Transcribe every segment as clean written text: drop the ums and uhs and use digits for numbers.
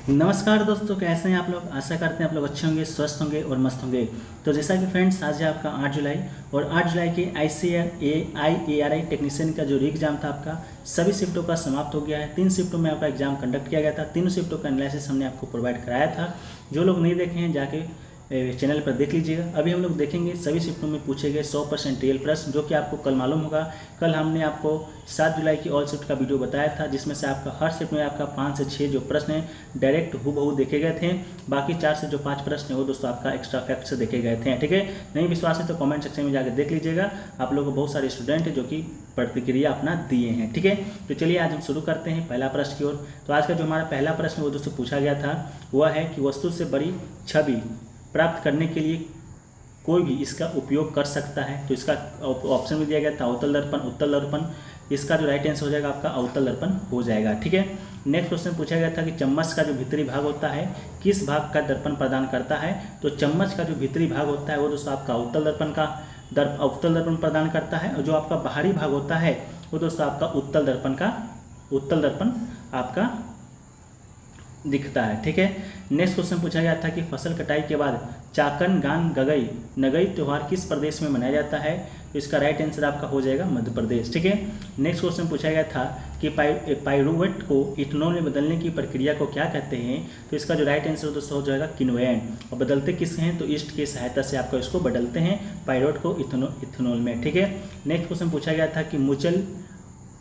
नमस्कार दोस्तों, कैसे हैं आप लोग। आशा करते हैं आप लोग अच्छे होंगे, स्वस्थ होंगे और मस्त होंगे। तो जैसा कि फ्रेंड्स, आज है आपका 8 जुलाई और 8 जुलाई के ICAR टेक्नीशियन का जो री एग्जाम था आपका सभी शिफ्टों का समाप्त हो गया है। 3 शिफ्टों में आपका एग्जाम कंडक्ट किया गया था। तीनों शिफ्टों का एनालिसिस हमने आपको प्रोवाइड कराया था। जो लोग नहीं देखे हैं जाके चैनल पर देख लीजिएगा। अभी हम लोग देखेंगे सभी शिफ्टों में पूछे गए 100% रियल प्रश्न, जो कि आपको कल मालूम होगा। कल हमने आपको 7 जुलाई की ऑल शिफ्ट का वीडियो बताया था, जिसमें से आपका हर शिफ्ट में आपका 5 से 6 जो प्रश्न हैं डायरेक्ट हूबहू देखे गए थे। बाकी 4 से जो 5 प्रश्न है वो दोस्तों आपका एक्स्ट्रा फैक्ट से देखे गए थे। ठीक है, नहीं विश्वास है तो कमेंट सेक्शन में जाकर देख लीजिएगा। आप लोगों को बहुत सारे स्टूडेंट हैं जो कि प्रतिक्रिया अपना दिए हैं। ठीक है, तो चलिए आज हम शुरू करते हैं पहला प्रश्न की ओर। तो आज का जो हमारा पहला प्रश्न वो दोस्तों पूछा गया था वह है कि वस्तु से बड़ी छवि प्राप्त करने के लिए कोई भी इसका उपयोग कर सकता है। तो इसका ऑप्शन में दिया गया था अवतल दर्पण, उत्तल दर्पण। इसका जो राइट आंसर हो जाएगा आपका अवतल दर्पण हो जाएगा। ठीक है, नेक्स्ट क्वेश्चन पूछा गया था कि चम्मच का जो भीतरी भाग होता है किस भाग का दर्पण प्रदान करता है। तो चम्मच का जो भीतरी भाग होता है वो दोस्तों आपका अवतल दर्पण का अवतल दर्पण प्रदान करता है, और जो आपका बाहरी भाग होता है वो दोस्तों आपका उत्तल दर्पण आपका दिखता है। ठीक है, नेक्स्ट क्वेश्चन पूछा गया था कि फसल कटाई के बाद चाकन गान गगई नगई त्यौहार किस प्रदेश में मनाया जाता है। तो इसका राइट आंसर आपका हो जाएगा मध्य प्रदेश। ठीक है, नेक्स्ट क्वेश्चन पूछा गया था कि पाइरूवेट को इथेनॉल में बदलने की प्रक्रिया को क्या कहते हैं। तो इसका जो राइट आंसर दोस्तों हो जाएगा किन्वेंट। और बदलते किससे हैं तो ईस्ट की सहायता से आपको इसको बदलते हैं पाइरूवेट को इथेनॉल में। ठीक है, नेक्स्ट क्वेश्चन पूछा गया था कि मुचल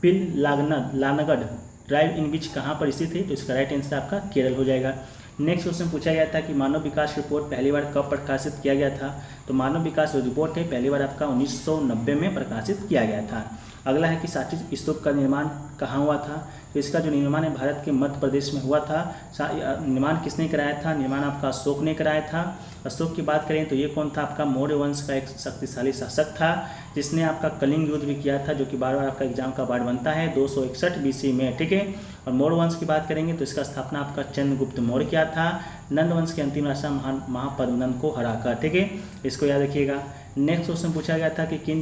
पिल लानगढ़ ड्राइव इन बीच कहाँ पर स्थित है। तो इसका राइट आंसर आपका केरल हो जाएगा। नेक्स्ट क्वेश्चन पूछा गया था कि मानव विकास रिपोर्ट पहली बार कब प्रकाशित किया गया था। तो मानव विकास जो रिपोर्ट है पहली बार आपका 1990 में प्रकाशित किया गया था। अगला है कि सांची स्तूप का निर्माण कहाँ हुआ था। तो इसका जो निर्माण है भारत के मध्य प्रदेश में हुआ था। निर्माण किसने कराया था, निर्माण आपका अशोक ने कराया था। अशोक की बात करें तो ये कौन था, आपका मौर्य वंश का एक शक्तिशाली शासक था, जिसने आपका कलिंग युद्ध भी किया था, जो कि बार बार आपका एग्जाम का पार्ट बनता है 261 BC में। ठीक है, और मौर्य वंश की बात करेंगे तो इसका स्थापना आपका चंद्रगुप्त मौर्य किया था, नंद वंश के अंतिम राजा महापद्मनंद को हराकर। ठीक है, इसको याद रखिएगा। नेक्स्ट क्वेश्चन पूछा गया था कि किन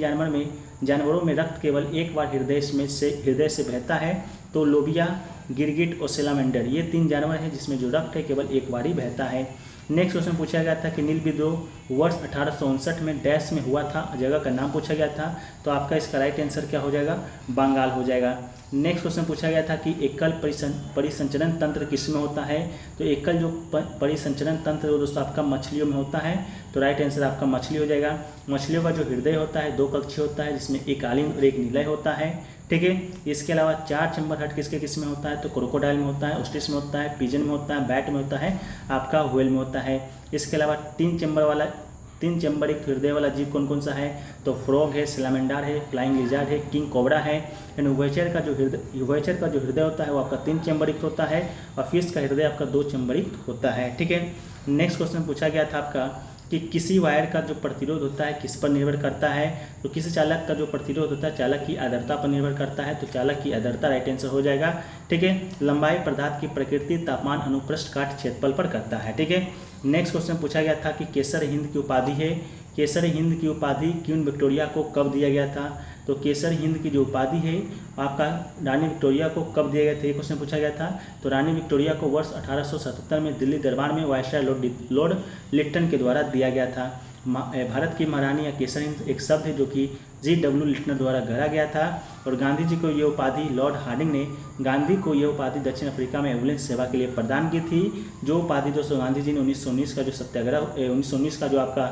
जानवरों में रक्त केवल एक बार हृदय से बहता है। तो लोबिया, गिरगिट और सेलामेंडर, ये 3 जानवर हैं जिसमें जो रक्त है केवल एक बार ही बहता है। नेक्स्ट क्वेश्चन पूछा गया था कि नील विद्रोह वर्ष 1859 में डैश में हुआ था, जगह का नाम पूछा गया था। तो आपका इसका राइट आंसर क्या हो जाएगा, बंगाल हो जाएगा। नेक्स्ट क्वेश्चन पूछा गया था कि एकल परिसंचरण तंत्र किसमें होता है। तो एकल जो परिसंचरण तंत्र वो दोस्तों आपका मछलियों में होता है। तो राइट आंसर आपका मछली हो जाएगा। मछलियों का जो हृदय होता है 2 कक्षीय होता है, जिसमें एक आलिंग और एक निलय होता है। ठीक है, इसके अलावा 4 चैम्बर हट किस में होता है। तो क्रोकोडाइल में होता है, ऑस्ट्रिच में होता है, पिजन में होता है, बैट में होता है, आपका व्हेल में होता है। इसके अलावा 3 चैम्बर एक हृदय वाला जीव कौन कौन सा है। तो फ्रॉग है, सैलामेंडर है, फ्लाइंग लिजार्ड है, किंग कोबरा है। एंड उभयचर का जो हृदय होता है वो आपका 3 चैम्बरयुक्त होता है, और फिश का हृदय आपका 2 चैम्बरयुक्त होता है। ठीक है, नेक्स्ट क्वेश्चन पूछा गया था आपका कि किसी वायर का जो प्रतिरोध होता है किस पर निर्भर करता है। तो किसी चालक का जो प्रतिरोध होता है चालक की आर्द्रता पर निर्भर करता है। तो चालक की आर्द्रता राइट आंसर हो जाएगा। ठीक है, लंबाई पदार्थ की प्रकृति तापमान अनुप्रस्थ काट क्षेत्रफल पर करता है। ठीक है, नेक्स्ट क्वेश्चन पूछा गया था कि केसर हिंद की उपाधि है। केसर हिंद की उपाधि क्वीन विक्टोरिया को कब दिया गया था। तो केसर हिंद की जो उपाधि है आपका रानी विक्टोरिया को कब दिया गया था, ये क्वेश्चन पूछा गया था। तो रानी विक्टोरिया को वर्ष 1877 में दिल्ली दरबार में वायसराय लॉर्ड लिट्टन के द्वारा दिया गया था। भारत की महारानी या केसर हिंद एक शब्द है जो कि G.W. लिट्टन द्वारा गढ़ा गया था। और गांधी जी को ये उपाधि लॉर्ड हार्डिंग ने गांधी को ये उपाधि दक्षिण अफ्रीका में एम्बुलेंस सेवा के लिए प्रदान की थी। जो उपाधि दोस्तों गांधी जी ने 1919 का जो सत्याग्रह 1919 का जो आपका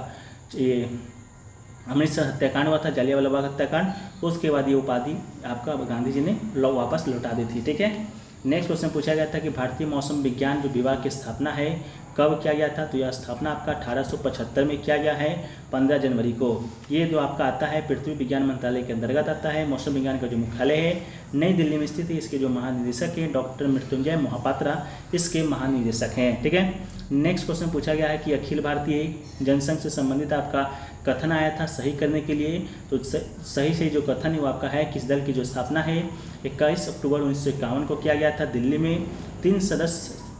अमृतसर हत्याकांड हुआ था, जालियांवाला बाग हत्याकांड, उसके बाद ये उपाधि आपका गांधी जी ने वापस लौटा दी थी। ठीक है, नेक्स्ट क्वेश्चन पूछा गया था कि भारतीय मौसम विज्ञान जो विभाग की स्थापना है कब किया गया था। तो यह स्थापना आपका 1875 में किया गया है, 15 जनवरी को। ये जो आपका आता है पृथ्वी विज्ञान मंत्रालय के अंतर्गत आता है। मौसम विज्ञान का जो मुख्यालय है नई दिल्ली में स्थित है। इसके जो महानिदेशक हैं डॉक्टर मृत्युंजय मोहापात्रा इसके महानिदेशक हैं। ठीक है, नेक्स्ट क्वेश्चन पूछा गया है कि अखिल भारतीय जनसंघ से संबंधित आपका कथन आया था सही करने के लिए। तो सही जो कथन है वो आपका है किस दल की जो स्थापना है 21 अक्टूबर 1951 को किया गया था। दिल्ली में 3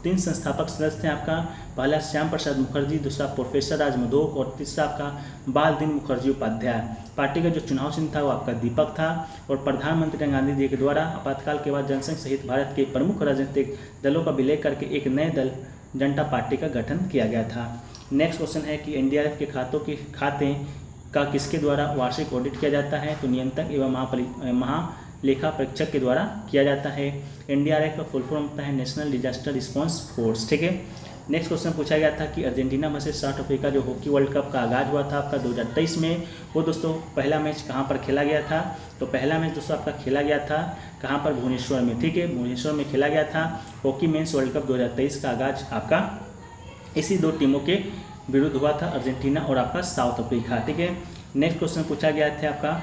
3 संस्थापक सदस्य हैं आपका, पहला श्याम प्रसाद मुखर्जी, दूसरा प्रोफेसर राज मधोक और तीसरा आपका बाल दीन मुखर्जी उपाध्याय। पार्टी का जो चुनाव चिन्ह था वो आपका दीपक था और प्रधानमंत्री गांधी जी के द्वारा आपातकाल के बाद जनसंघ सहित भारत के प्रमुख राजनीतिक दलों का विलय करके एक नए दल जनता पार्टी का गठन किया गया था। नेक्स्ट क्वेश्चन है कि एनडीआरएफ के खाते का किसके द्वारा वार्षिक ऑडिट किया जाता है? तो नियंत्रक एवं महालेखा परीक्षक के द्वारा किया जाता है। एनडीआरएफ का फुल फॉर्म होता है नेशनल डिजास्टर रिस्पांस फोर्स, ठीक है। नेक्स्ट क्वेश्चन पूछा गया था कि अर्जेंटीना वर्सेस साउथ अफ्रीका जो हॉकी वर्ल्ड कप का आगाज हुआ था आपका 2023 में, वो दोस्तों पहला मैच कहाँ पर खेला गया था? तो पहला मैच दोस्तों आपका खेला गया था कहाँ पर? भुवनेश्वर में, ठीक है, भुवनेश्वर में खेला गया था। हॉकी मेंस वर्ल्ड कप 2023 का आगाज आपका इसी 2 टीमों के विरुद्ध हुआ था, अर्जेंटीना और आपका साउथ अफ्रीका, ठीक है। नेक्स्ट क्वेश्चन पूछा गया था आपका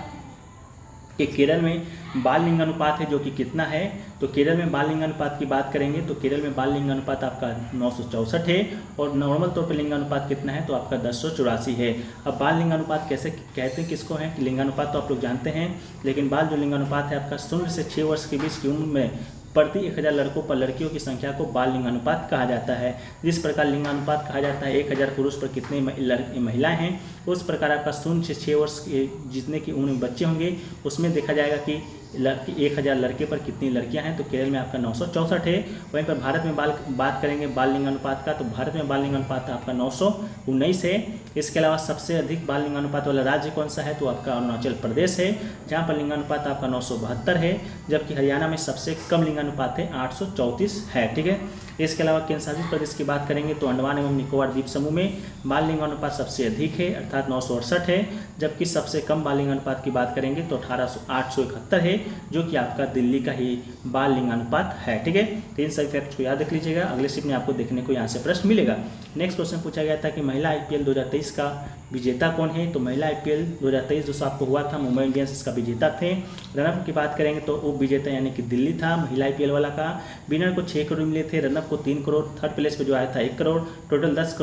कि केरल में बाल लिंगानुपात है जो कि कितना है? तो केरल में बाल लिंगानुपात की बात करेंगे तो केरल में बाल लिंगानुपात आपका 964 है और नॉर्मल तौर पर लिंगानुपात कितना है? तो आपका 1084 है। अब बाल लिंगानुपात कैसे कहते हैं किसको है? कि लिंगानुपात तो आप लोग जानते हैं, लेकिन बाल जो लिंगानुपात है आपका 0 से 6 वर्ष के बीच की उम्र में प्रति 1000 लड़कों पर लड़कियों की संख्या को बाल लिंगानुपात कहा जाता है। जिस प्रकार लिंगानुपात कहा जाता है 1000 पुरुष पर कितने महिलाएं हैं, उस प्रकार आपका 0 से 6 वर्ष के जितने की उम्र में बच्चे होंगे उसमें देखा जाएगा कि 1000 लड़के पर कितनी लड़कियां हैं। तो केरल में आपका 964 है। वहीं पर भारत में बात करेंगे बाल लिंगानुपात का, तो भारत में बाल लिंगानुपात आपका 919 है। इसके अलावा सबसे अधिक बाल लिंगानुपात वाला राज्य कौन सा है? तो आपका अरुणाचल प्रदेश है, जहाँ पर लिंगानुपात आपका 972 है, जबकि हरियाणा में सबसे कम लिंगानुपात है 834 है, ठीक है। इसके अलावा केंद्र शासित प्रदेश की बात करेंगे तो अंडमान एवं निकोबार द्वीप समूह में बाल लिंगानुपात सबसे अधिक है अर्थात 968 है, जबकि सबसे कम बाल लिंगानुपात की बात करेंगे तो 871 है, जो कि आपका दिल्ली का ही बाल लिंगानुपात है, ठीक है। तो इन सभी फैक्ट्स को याद रख लीजिएगा, अगले शिफ्ट में आपको देखने को यहाँ से प्रश्न मिलेगा। नेक्स्ट क्वेश्चन पूछा गया था कि महिला आईपीएल 2023 का विजेता कौन है? तो महिला आईपीएल 2023 दोस्तों आपको हुआ था, मुंबई इंडियंस इसका विजेता थे। रनअप की बात करेंगे तो उप विजेता यानी कि दिल्ली था महिला आईपीएल वाला का। विनर को 6 करोड़ मिले थे, रनअप को 3 करोड़, थर्ड प्लेस पे जो आया था 1 करोड़, टोटल 10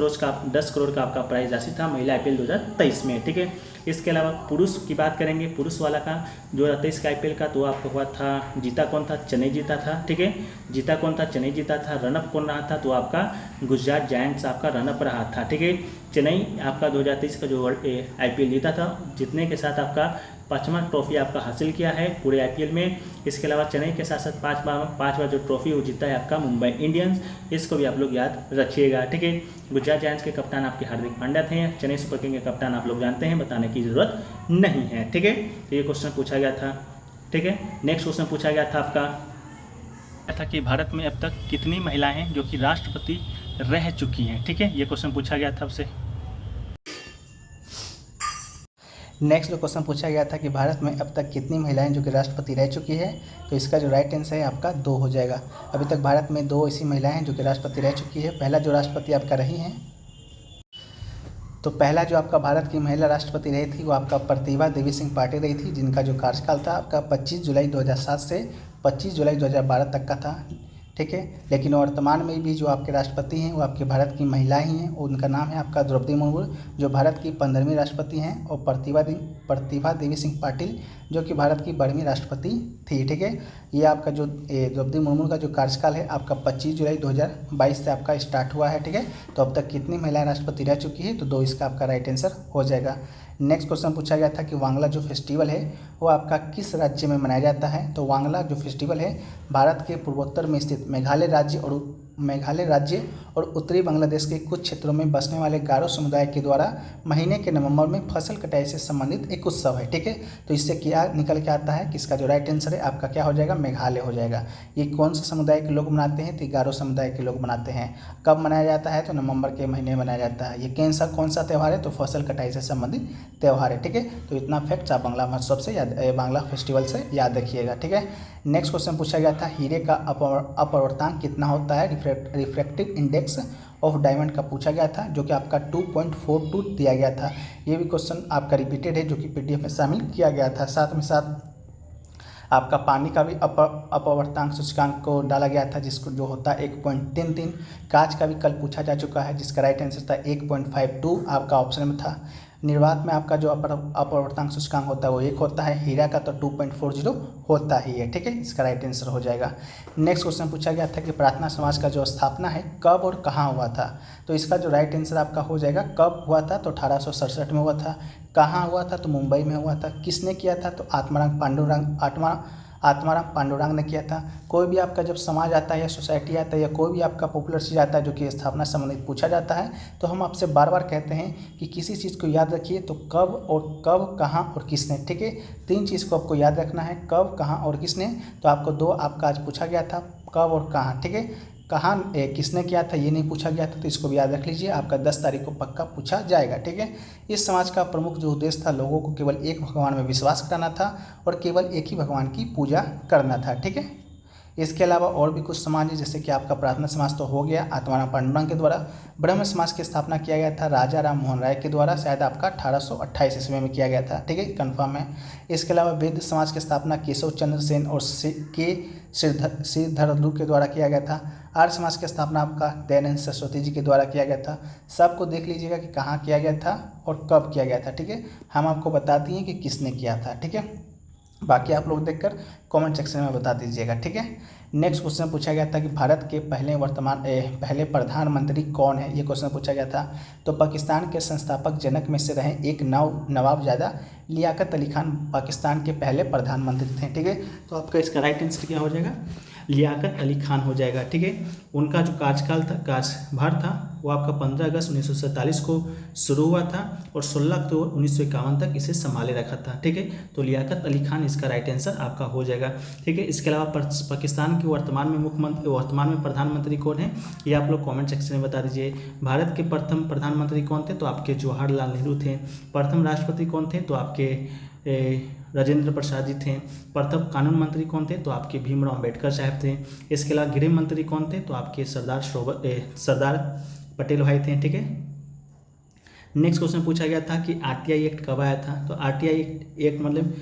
करोड़ का आपका प्राइज राशि था महिला आईपीएल 2023 में, ठीक है। इसके अलावा पुरुष की बात करेंगे, पुरुष वाला का 2023 का आईपीएल का तो आपको हुआ था, जीता कौन था? चेन्नई जीता था, ठीक है। जीता कौन था? चेन्नई जीता था। रनअप कौन रहा था? तो आपका गुजरात जायंट्स आपका रनअप रहा था, ठीक है। चेन्नई आपका 2023 का जो आईपीएल जीता था, जीतने के साथ आपका 5वां ट्रॉफी आपका हासिल किया है पूरे आईपीएल में। इसके अलावा चेन्नई के साथ साथ 5वां जो ट्रॉफी वो जीता है आपका मुंबई इंडियंस, इसको भी आप लोग याद रखिएगा, ठीक है। गुजरात जायंट्स के कप्तान आपके हार्दिक पांड्या थे, चेन्नई सुपर किंग के कप्तान आप लोग जानते हैं, बताने की जरूरत नहीं है, ठीक है। तो ये क्वेश्चन पूछा गया था, ठीक है। नेक्स्ट क्वेश्चन पूछा गया था आपका कि भारत में अब तक कितनी महिलाएं हैं जो कि राष्ट्रपति रह चुकी हैं, ठीक है। ये क्वेश्चन पूछा गया था आपसे। नेक्स्ट क्वेश्चन पूछा गया था कि भारत में अब तक कितनी महिलाएं जो कि राष्ट्रपति रह चुकी है? तो इसका जो राइट आंसर है आपका 2 हो जाएगा। अभी तक भारत में 2 ऐसी महिलाएं हैं जो कि राष्ट्रपति रह चुकी है। पहला जो राष्ट्रपति आपका रही हैं, तो पहला जो आपका भारत की महिला राष्ट्रपति रही थी वो आपका प्रतिभा देवी सिंह पाटिल रही थी, जिनका जो कार्यकाल था आपका 25 जुलाई 2007 से 25 जुलाई 2012 तक का था, ठीक है। लेकिन वर्तमान में भी जो आपके राष्ट्रपति हैं वो आपके भारत की महिला ही हैं। उनका नाम है आपका द्रौपदी मुर्मू, जो भारत की 15वीं राष्ट्रपति हैं, और प्रतिभा देवी सिंह पाटिल जो कि भारत की 12वीं राष्ट्रपति थी, ठीक है। ये आपका जो द्रौपदी मुर्मू का जो कार्यकाल है आपका 25 जुलाई 2022 से आपका स्टार्ट हुआ है, ठीक है। तो अब तक कितनी महिलाएं राष्ट्रपति रह चुकी है? तो 2 इसका आपका राइट आंसर हो जाएगा। नेक्स्ट क्वेश्चन पूछा गया था कि वांगला जो फेस्टिवल है वो आपका किस राज्य में मनाया जाता है? तो वांगला जो फेस्टिवल है भारत के पूर्वोत्तर में स्थित मेघालय राज्य और उत्तरी बांग्लादेश के कुछ क्षेत्रों में बसने वाले गारो समुदाय के द्वारा महीने के नवंबर में फसल कटाई से संबंधित एक उत्सव है, ठीक है। तो इससे क्या निकल के आता है कि इसका जो राइट आंसर है आपका क्या हो जाएगा? मेघालय हो जाएगा। ये कौन से समुदाय के लोग मनाते हैं? तो गारो समुदाय के लोग मनाते हैं। कब मनाया जाता है? तो नवंबर के महीने में मनाया जाता है। ये कौन सा त्यौहार है? तो फसल कटाई से संबंधित त्यौहार है, ठीक है। तो इतना फैक्ट्स आप बांग्ला महोत्सव से बांग्ला फेस्टिवल से याद रखिएगा, ठीक है। नेक्स्ट क्वेश्चन पूछा गया था हीरे का अपवर्तनांक कितना होता है? रिफ्रैक्टिव इंडेक्स ऑफ डायमंड का पूछा गया था, जो कि आपका 2.42 दिया गया था। ये भी क्वेश्चन आपका रिपीटेड है, जो कि पीडीएफ में शामिल किया गया था। साथ में साथ आपका पानी का भी अपवर्तनांक सूचकांक को डाला गया था, जिसको जो होता है 1.33। कांच का भी कल पूछा जा चुका है, जिसका राइट आंसर था 1.52 आपका ऑप्शन में था। निर्वात में आपका जो अपवर्तनांक सूचकांक होता है वो 1 होता है, हीरा का तो 2.40 होता ही है, ठीक है। इसका राइट आंसर हो जाएगा। नेक्स्ट क्वेश्चन पूछा गया था कि प्रार्थना समाज का जो स्थापना है कब और कहाँ हुआ था, तो इसका जो राइट आंसर आपका हो जाएगा कब हुआ था तो 1867 में हुआ था। कहाँ हुआ था तो मुंबई में हुआ था। किसने किया था तो आत्माराम पांडुरंग ने किया था। कोई भी आपका जब समाज आता है या सोसाइटी आता है या कोई भी आपका पॉपुलर चीज़ आता है जो कि स्थापना संबंधित पूछा जाता है, तो हम आपसे बार बार कहते हैं कि किसी चीज़ को याद रखिए तो कब कहाँ और किसने, ठीक है। 3 चीज़ को आपको याद रखना है, कब कहाँ और किसने। तो आपको 2 आपका आज पूछा गया था, कब और कहाँ, ठीक है। कहाँ किसने किया था ये नहीं पूछा गया था, तो इसको भी याद रख लीजिए। आपका 10 तारीख को पक्का पूछा जाएगा, ठीक है। इस समाज का प्रमुख जो उद्देश्य था लोगों को केवल एक भगवान में विश्वास कराना था और केवल एक ही भगवान की पूजा करना था, ठीक है। इसके अलावा और भी कुछ समाज है, जैसे कि आपका प्रार्थना समाज तो हो गया आत्माराम पांडुरंग के द्वारा। ब्रह्म समाज की स्थापना किया गया था राजा राम मोहन राय के द्वारा, शायद आपका 1828 ईस्वी में किया गया था, ठीक है, कन्फर्म है। इसके अलावा वैद्य समाज की स्थापना केशव चंद्र सेन और के श्रीधरदू के द्वारा किया गया था। आर्य समाज की स्थापना आपका दयानंद सरस्वती जी के द्वारा किया गया था। सबको देख लीजिएगा कि कहाँ किया गया था और कब किया गया था, ठीक है। हम आपको बता दिए कि किसने किया था, ठीक है। बाकी आप लोग देखकर कमेंट सेक्शन में बता दीजिएगा, ठीक है। नेक्स्ट क्वेश्चन पूछा गया था कि भारत के पहले प्रधानमंत्री कौन है, ये क्वेश्चन पूछा गया था। तो पाकिस्तान के संस्थापक जनक में से रहे एक नवाबजादा लियाकत अली खान पाकिस्तान के पहले प्रधानमंत्री थे, ठीक है। तो आपका इसका राइट आंसर क्या हो जाएगा, लियाकत अली खान हो जाएगा, ठीक है। उनका जो कार्यभार था वो आपका 15 अगस्त 1947 को शुरू हुआ था और 16 अक्टूबर 1951 तक इसे संभाले रखा था, ठीक है। तो लियाकत अली खान इसका राइट आंसर आपका हो जाएगा, ठीक है। इसके अलावा पाकिस्तान के वर्तमान में प्रधानमंत्री कौन है ये आप लोग कमेंट सेक्शन में बता दीजिए। भारत के प्रथम प्रधानमंत्री कौन थे, तो आपके जवाहरलाल नेहरू थे। प्रथम राष्ट्रपति कौन थे, तो आपके राजेंद्र प्रसाद जी थे। प्रथम कानून मंत्री कौन थे, तो आपके भीमराव अम्बेडकर साहब थे। इसके अलावा गृह मंत्री कौन थे, तो आपके सरदार पटेल भाई थे, ठीक है। नेक्स्ट क्वेश्चन पूछा गया था कि आरटीआई एक्ट कब आया था, तो आरटीआई एक्ट मतलब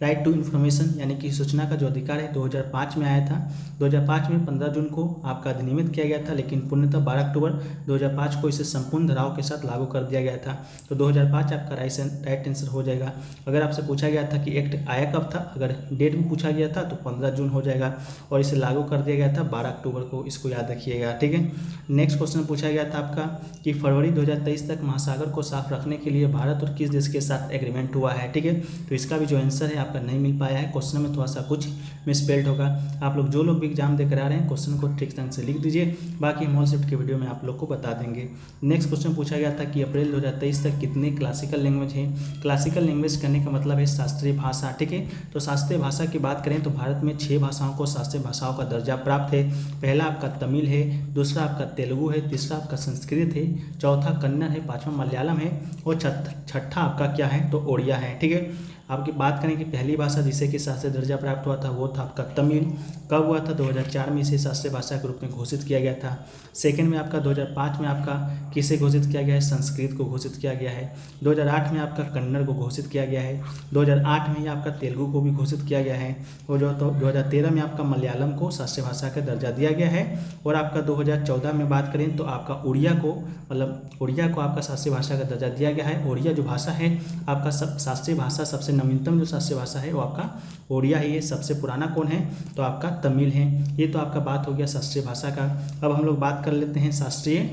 राइट टू इन्फॉर्मेशन यानी कि सूचना का जो अधिकार है 2005 में आया था। 2005 में 15 जून को आपका अधिनियमित किया गया था, लेकिन पूर्णतः 12 अक्टूबर 2005 को इसे संपूर्ण धाराओं के साथ लागू कर दिया गया था। तो 2005 आपका राइट आंसर हो जाएगा। अगर आपसे पूछा गया था कि एक्ट आया कब था, अगर डेट भी पूछा गया था तो 15 जून हो जाएगा और इसे लागू कर दिया गया था 12 अक्टूबर को, इसको याद रखिएगा, ठीक है। नेक्स्ट क्वेश्चन पूछा गया था आपका कि फरवरी 2023 तक महासागर को साफ रखने के लिए भारत और किस देश के साथ एग्रीमेंट हुआ है, ठीक है। तो इसका भी जो आंसर है आपका नहीं मिल पाया है, क्वेश्चन में थोड़ा सा कुछ मिसस्पेल्ड होगा। आप लोग जो लोग भी एग्जाम देकर आ रहे हैं क्वेश्चन को ठीक ढंग से लिख दीजिए, बाकी हम होल शिफ्ट के वीडियो में आप लोग को बता देंगे। नेक्स्ट क्वेश्चन पूछा गया था कि अप्रैल 2023 तक कितने क्लासिकल लैंग्वेज हैं। क्लासिकल लैंग्वेज करने का मतलब है शास्त्रीय भाषा, ठीक है। तो शास्त्रीय भाषा की बात करें तो भारत में 6 भाषाओं को शास्त्रीय भाषाओं का दर्जा प्राप्त है। पहला आपका तमिल है, दूसरा आपका तेलुगु है, तीसरा आपका संस्कृत है, चौथा कन्नड़ है, पाँचवा मलयालम है और छठा आपका क्या है तो ओडिया है, ठीक है। आपकी बात करें कि पहली भाषा जिसे कि शास्त्रीय दर्जा प्राप्त हुआ था वो था आपका तमिल। कब हुआ था, 2004 में इसे शास्त्रीय भाषा के रूप में घोषित किया गया था। सेकंड में आपका 2005 में आपका किसे घोषित किया गया है, संस्कृत को घोषित किया गया है। 2008 में आपका कन्नड़ को घोषित किया गया है। 2008 में ही आपका तेलुगु को भी घोषित किया गया है और 2013 में आपका मलयालम को शास्त्रीय भाषा का दर्जा दिया गया है। और आपका 2014 में बात करें तो आपका उड़िया को आपका शास्त्रीय भाषा का दर्जा दिया गया है। उड़िया जो भाषा है आपका शास्त्रीय भाषा सबसे नवीनतम जो शास्त्रीय भाषा है वो आपका ओडिया ही है। सबसे पुराना कौन है तो आपका तमिल है। ये तो आपका बात हो गया शास्त्रीय भाषा का। अब हम लोग बात कर लेते हैं शास्त्रीय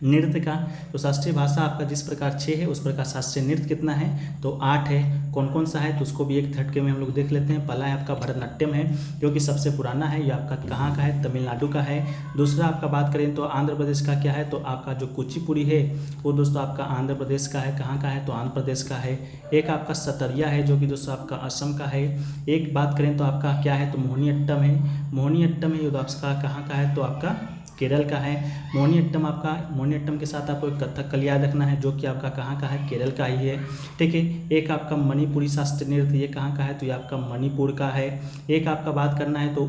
नृत्य का। तो शास्त्रीय भाषा आपका जिस प्रकार 6 है उस प्रकार शास्त्रीय नृत्य कितना है तो 8 है। कौन कौन सा है तो उसको भी एक झटके में हम लोग देख लेते हैं। पहला है आपका भरतनाट्यम है जो कि सबसे पुराना है, ये आपका कहाँ का है तमिलनाडु का है। दूसरा आपका बात करें तो आंध्र प्रदेश का क्या है तो आपका जो कुचिपुड़ी है वो दोस्तों आपका आंध्र प्रदेश का है। कहाँ का है तो आंध्र प्रदेश का है। एक आपका सतरिया है जो कि दोस्तों आपका असम का है। एक बात करें तो आपका क्या है तो मोहिनीअट्टम है। मोहिनीअट्टम है जो आपका कहाँ का है तो आपका केरल का है। मोहिनीअट्टम के साथ आपको एक कथकली याद रखना है जो कि आपका कहाँ का है केरल का ही है, ठीक है। एक आपका मणिपुरी शास्त्रीय नृत्य ये कहाँ का है तो ये आपका मणिपुर का है। एक आपका बात करना है तो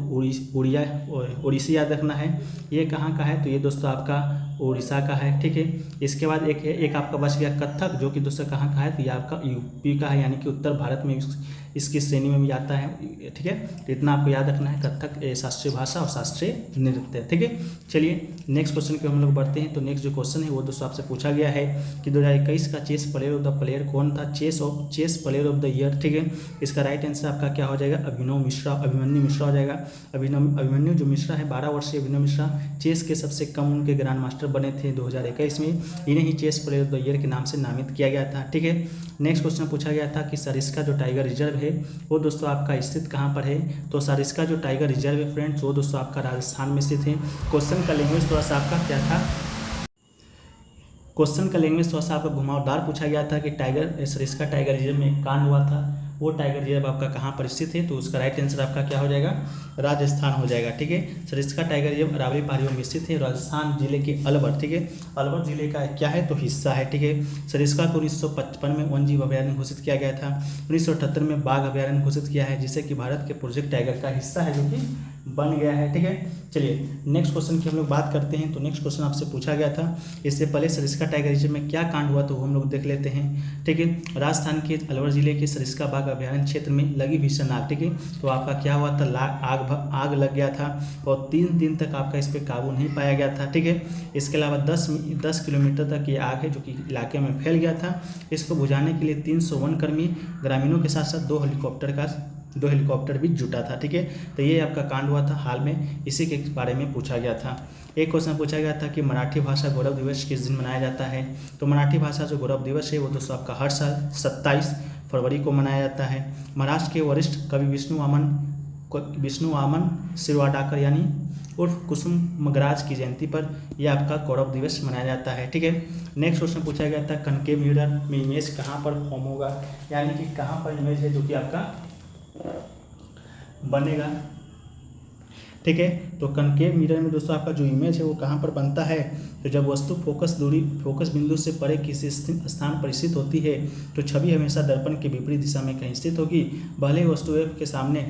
उड़ीसी याद रखना है, ये कहाँ का है तो ये दोस्तों आपका उड़ीसा का है, ठीक है। इसके बाद एक आपका बच गया कथक जो कि दोस्तों कहाँ का है तो ये आपका यूपी का है, यानी कि उत्तर भारत में इसकी श्रेणी में भी आता है, ठीक है। तो इतना आपको याद रखना है, कथक शास्त्रीय भाषा और शास्त्रीय नृत्य, ठीक है। चलिए नेक्स्ट क्वेश्चन की हम लोग बढ़ते हैं। तो नेक्स्ट जो क्वेश्चन है वो दोस्तों आपसे पूछा गया है कि 2021 का chess player of the player कौन था, chess player of the year, ठीक है। इसका राइट आंसर आपका क्या हो जाएगा, अभिमन्यु मिश्रा हो जाएगा। अभिमन्यु जो मिश्रा है, 12 वर्षीय अभिमन्यु मिश्रा चेस के सबसे कम उनके ग्रैंड मास्टर बने थे 2021 में। इन्हें ही chess player of the year के नाम से नामित किया गया था, ठीक है। नेक्स्ट क्वेश्चन पूछा गया था कि सरिस्का जो टाइगर रिजर्व है वो दोस्तों आपका स्थित कहाँ पर है। तो सरिस्का जो टाइगर रिजर्व है फ्रेंड्स वो दोस्तों आपका राजस्थान में स्थित है। क्वेश्चन का लैंग्वेज थोड़ा सा आपका क्या था, क्वेश्चन का लैंग्वेज थोड़ा सा आपका घुमावदार पूछा गया था कि सरिस्का टाइगर रिजर्व में एक कांड हुआ था, वो टाइगर रिजर्व आपका कहाँ पर स्थित है। तो उसका राइट आंसर आपका क्या हो जाएगा, राजस्थान हो जाएगा, ठीक है। सरिस्का टाइगर रिजर्व अरावली पहाड़ियों में स्थित है, राजस्थान जिले के अलवर, ठीक है। अलवर जिले का क्या है, तो हिस्सा है, ठीक है। सरिस्का को 1955 में वन जीव अभयारण्य घोषित किया गया था। 1978 में बाघ अभयारण्य घोषित किया है, जिसे कि भारत के प्रोजेक्ट टाइगर का हिस्सा है, जो कि बन गया है, ठीक है। चलिए नेक्स्ट क्वेश्चन की हम लोग बात करते हैं। तो नेक्स्ट क्वेश्चन आपसे पूछा गया था, इससे पहले सरिस्का टाइगर रिजर्व में क्या कांड हुआ तो वो हम लोग देख लेते हैं, ठीक है। राजस्थान के अलवर जिले के सरिस्का बाघ अभयारण्य क्षेत्र में लगी भीषण आग, ठीक है। तो आपका क्या हुआ था, आग लग गया था और 3 दिन तक आपका इस पर काबू नहीं पाया गया था, ठीक है। इसके अलावा 10 किलोमीटर तक ये आग है जो कि इलाके में फैल गया था। इसको बुझाने के लिए 300 वनकर्मी ग्रामीणों के साथ साथ 2 हेलीकॉप्टर भी जुटा था, ठीक है। तो ये आपका कांड हुआ था हाल में, इसी के बारे में पूछा गया था। एक क्वेश्चन पूछा गया था कि मराठी भाषा गौरव दिवस किस दिन मनाया जाता है। तो मराठी भाषा जो गौरव दिवस है वो दोस्तों आपका हर साल 27 फरवरी को मनाया जाता है। महाराष्ट्र के वरिष्ठ कवि विष्णु वामन शिरवाडाकर यानी उर्फ कुसुम मगराज की जयंती पर यह आपका गौरव दिवस मनाया जाता है, ठीक है। नेक्स्ट क्वेश्चन पूछा गया था कनकेव मिरर में इमेज कहाँ पर फॉर्म होगा, यानी कि कहाँ पर इमेज है जो कि आपका बनेगा, ठीक है। तो कनकेव मिरर में दोस्तों आपका जो इमेज है वो कहाँ पर बनता है, तो जब वस्तु फोकस बिंदु से परे किसी स्थान पर स्थित होती है तो छवि हमेशा दर्पण के विपरीत दिशा में कहीं स्थित होगी, भले ही वस्तु के सामने,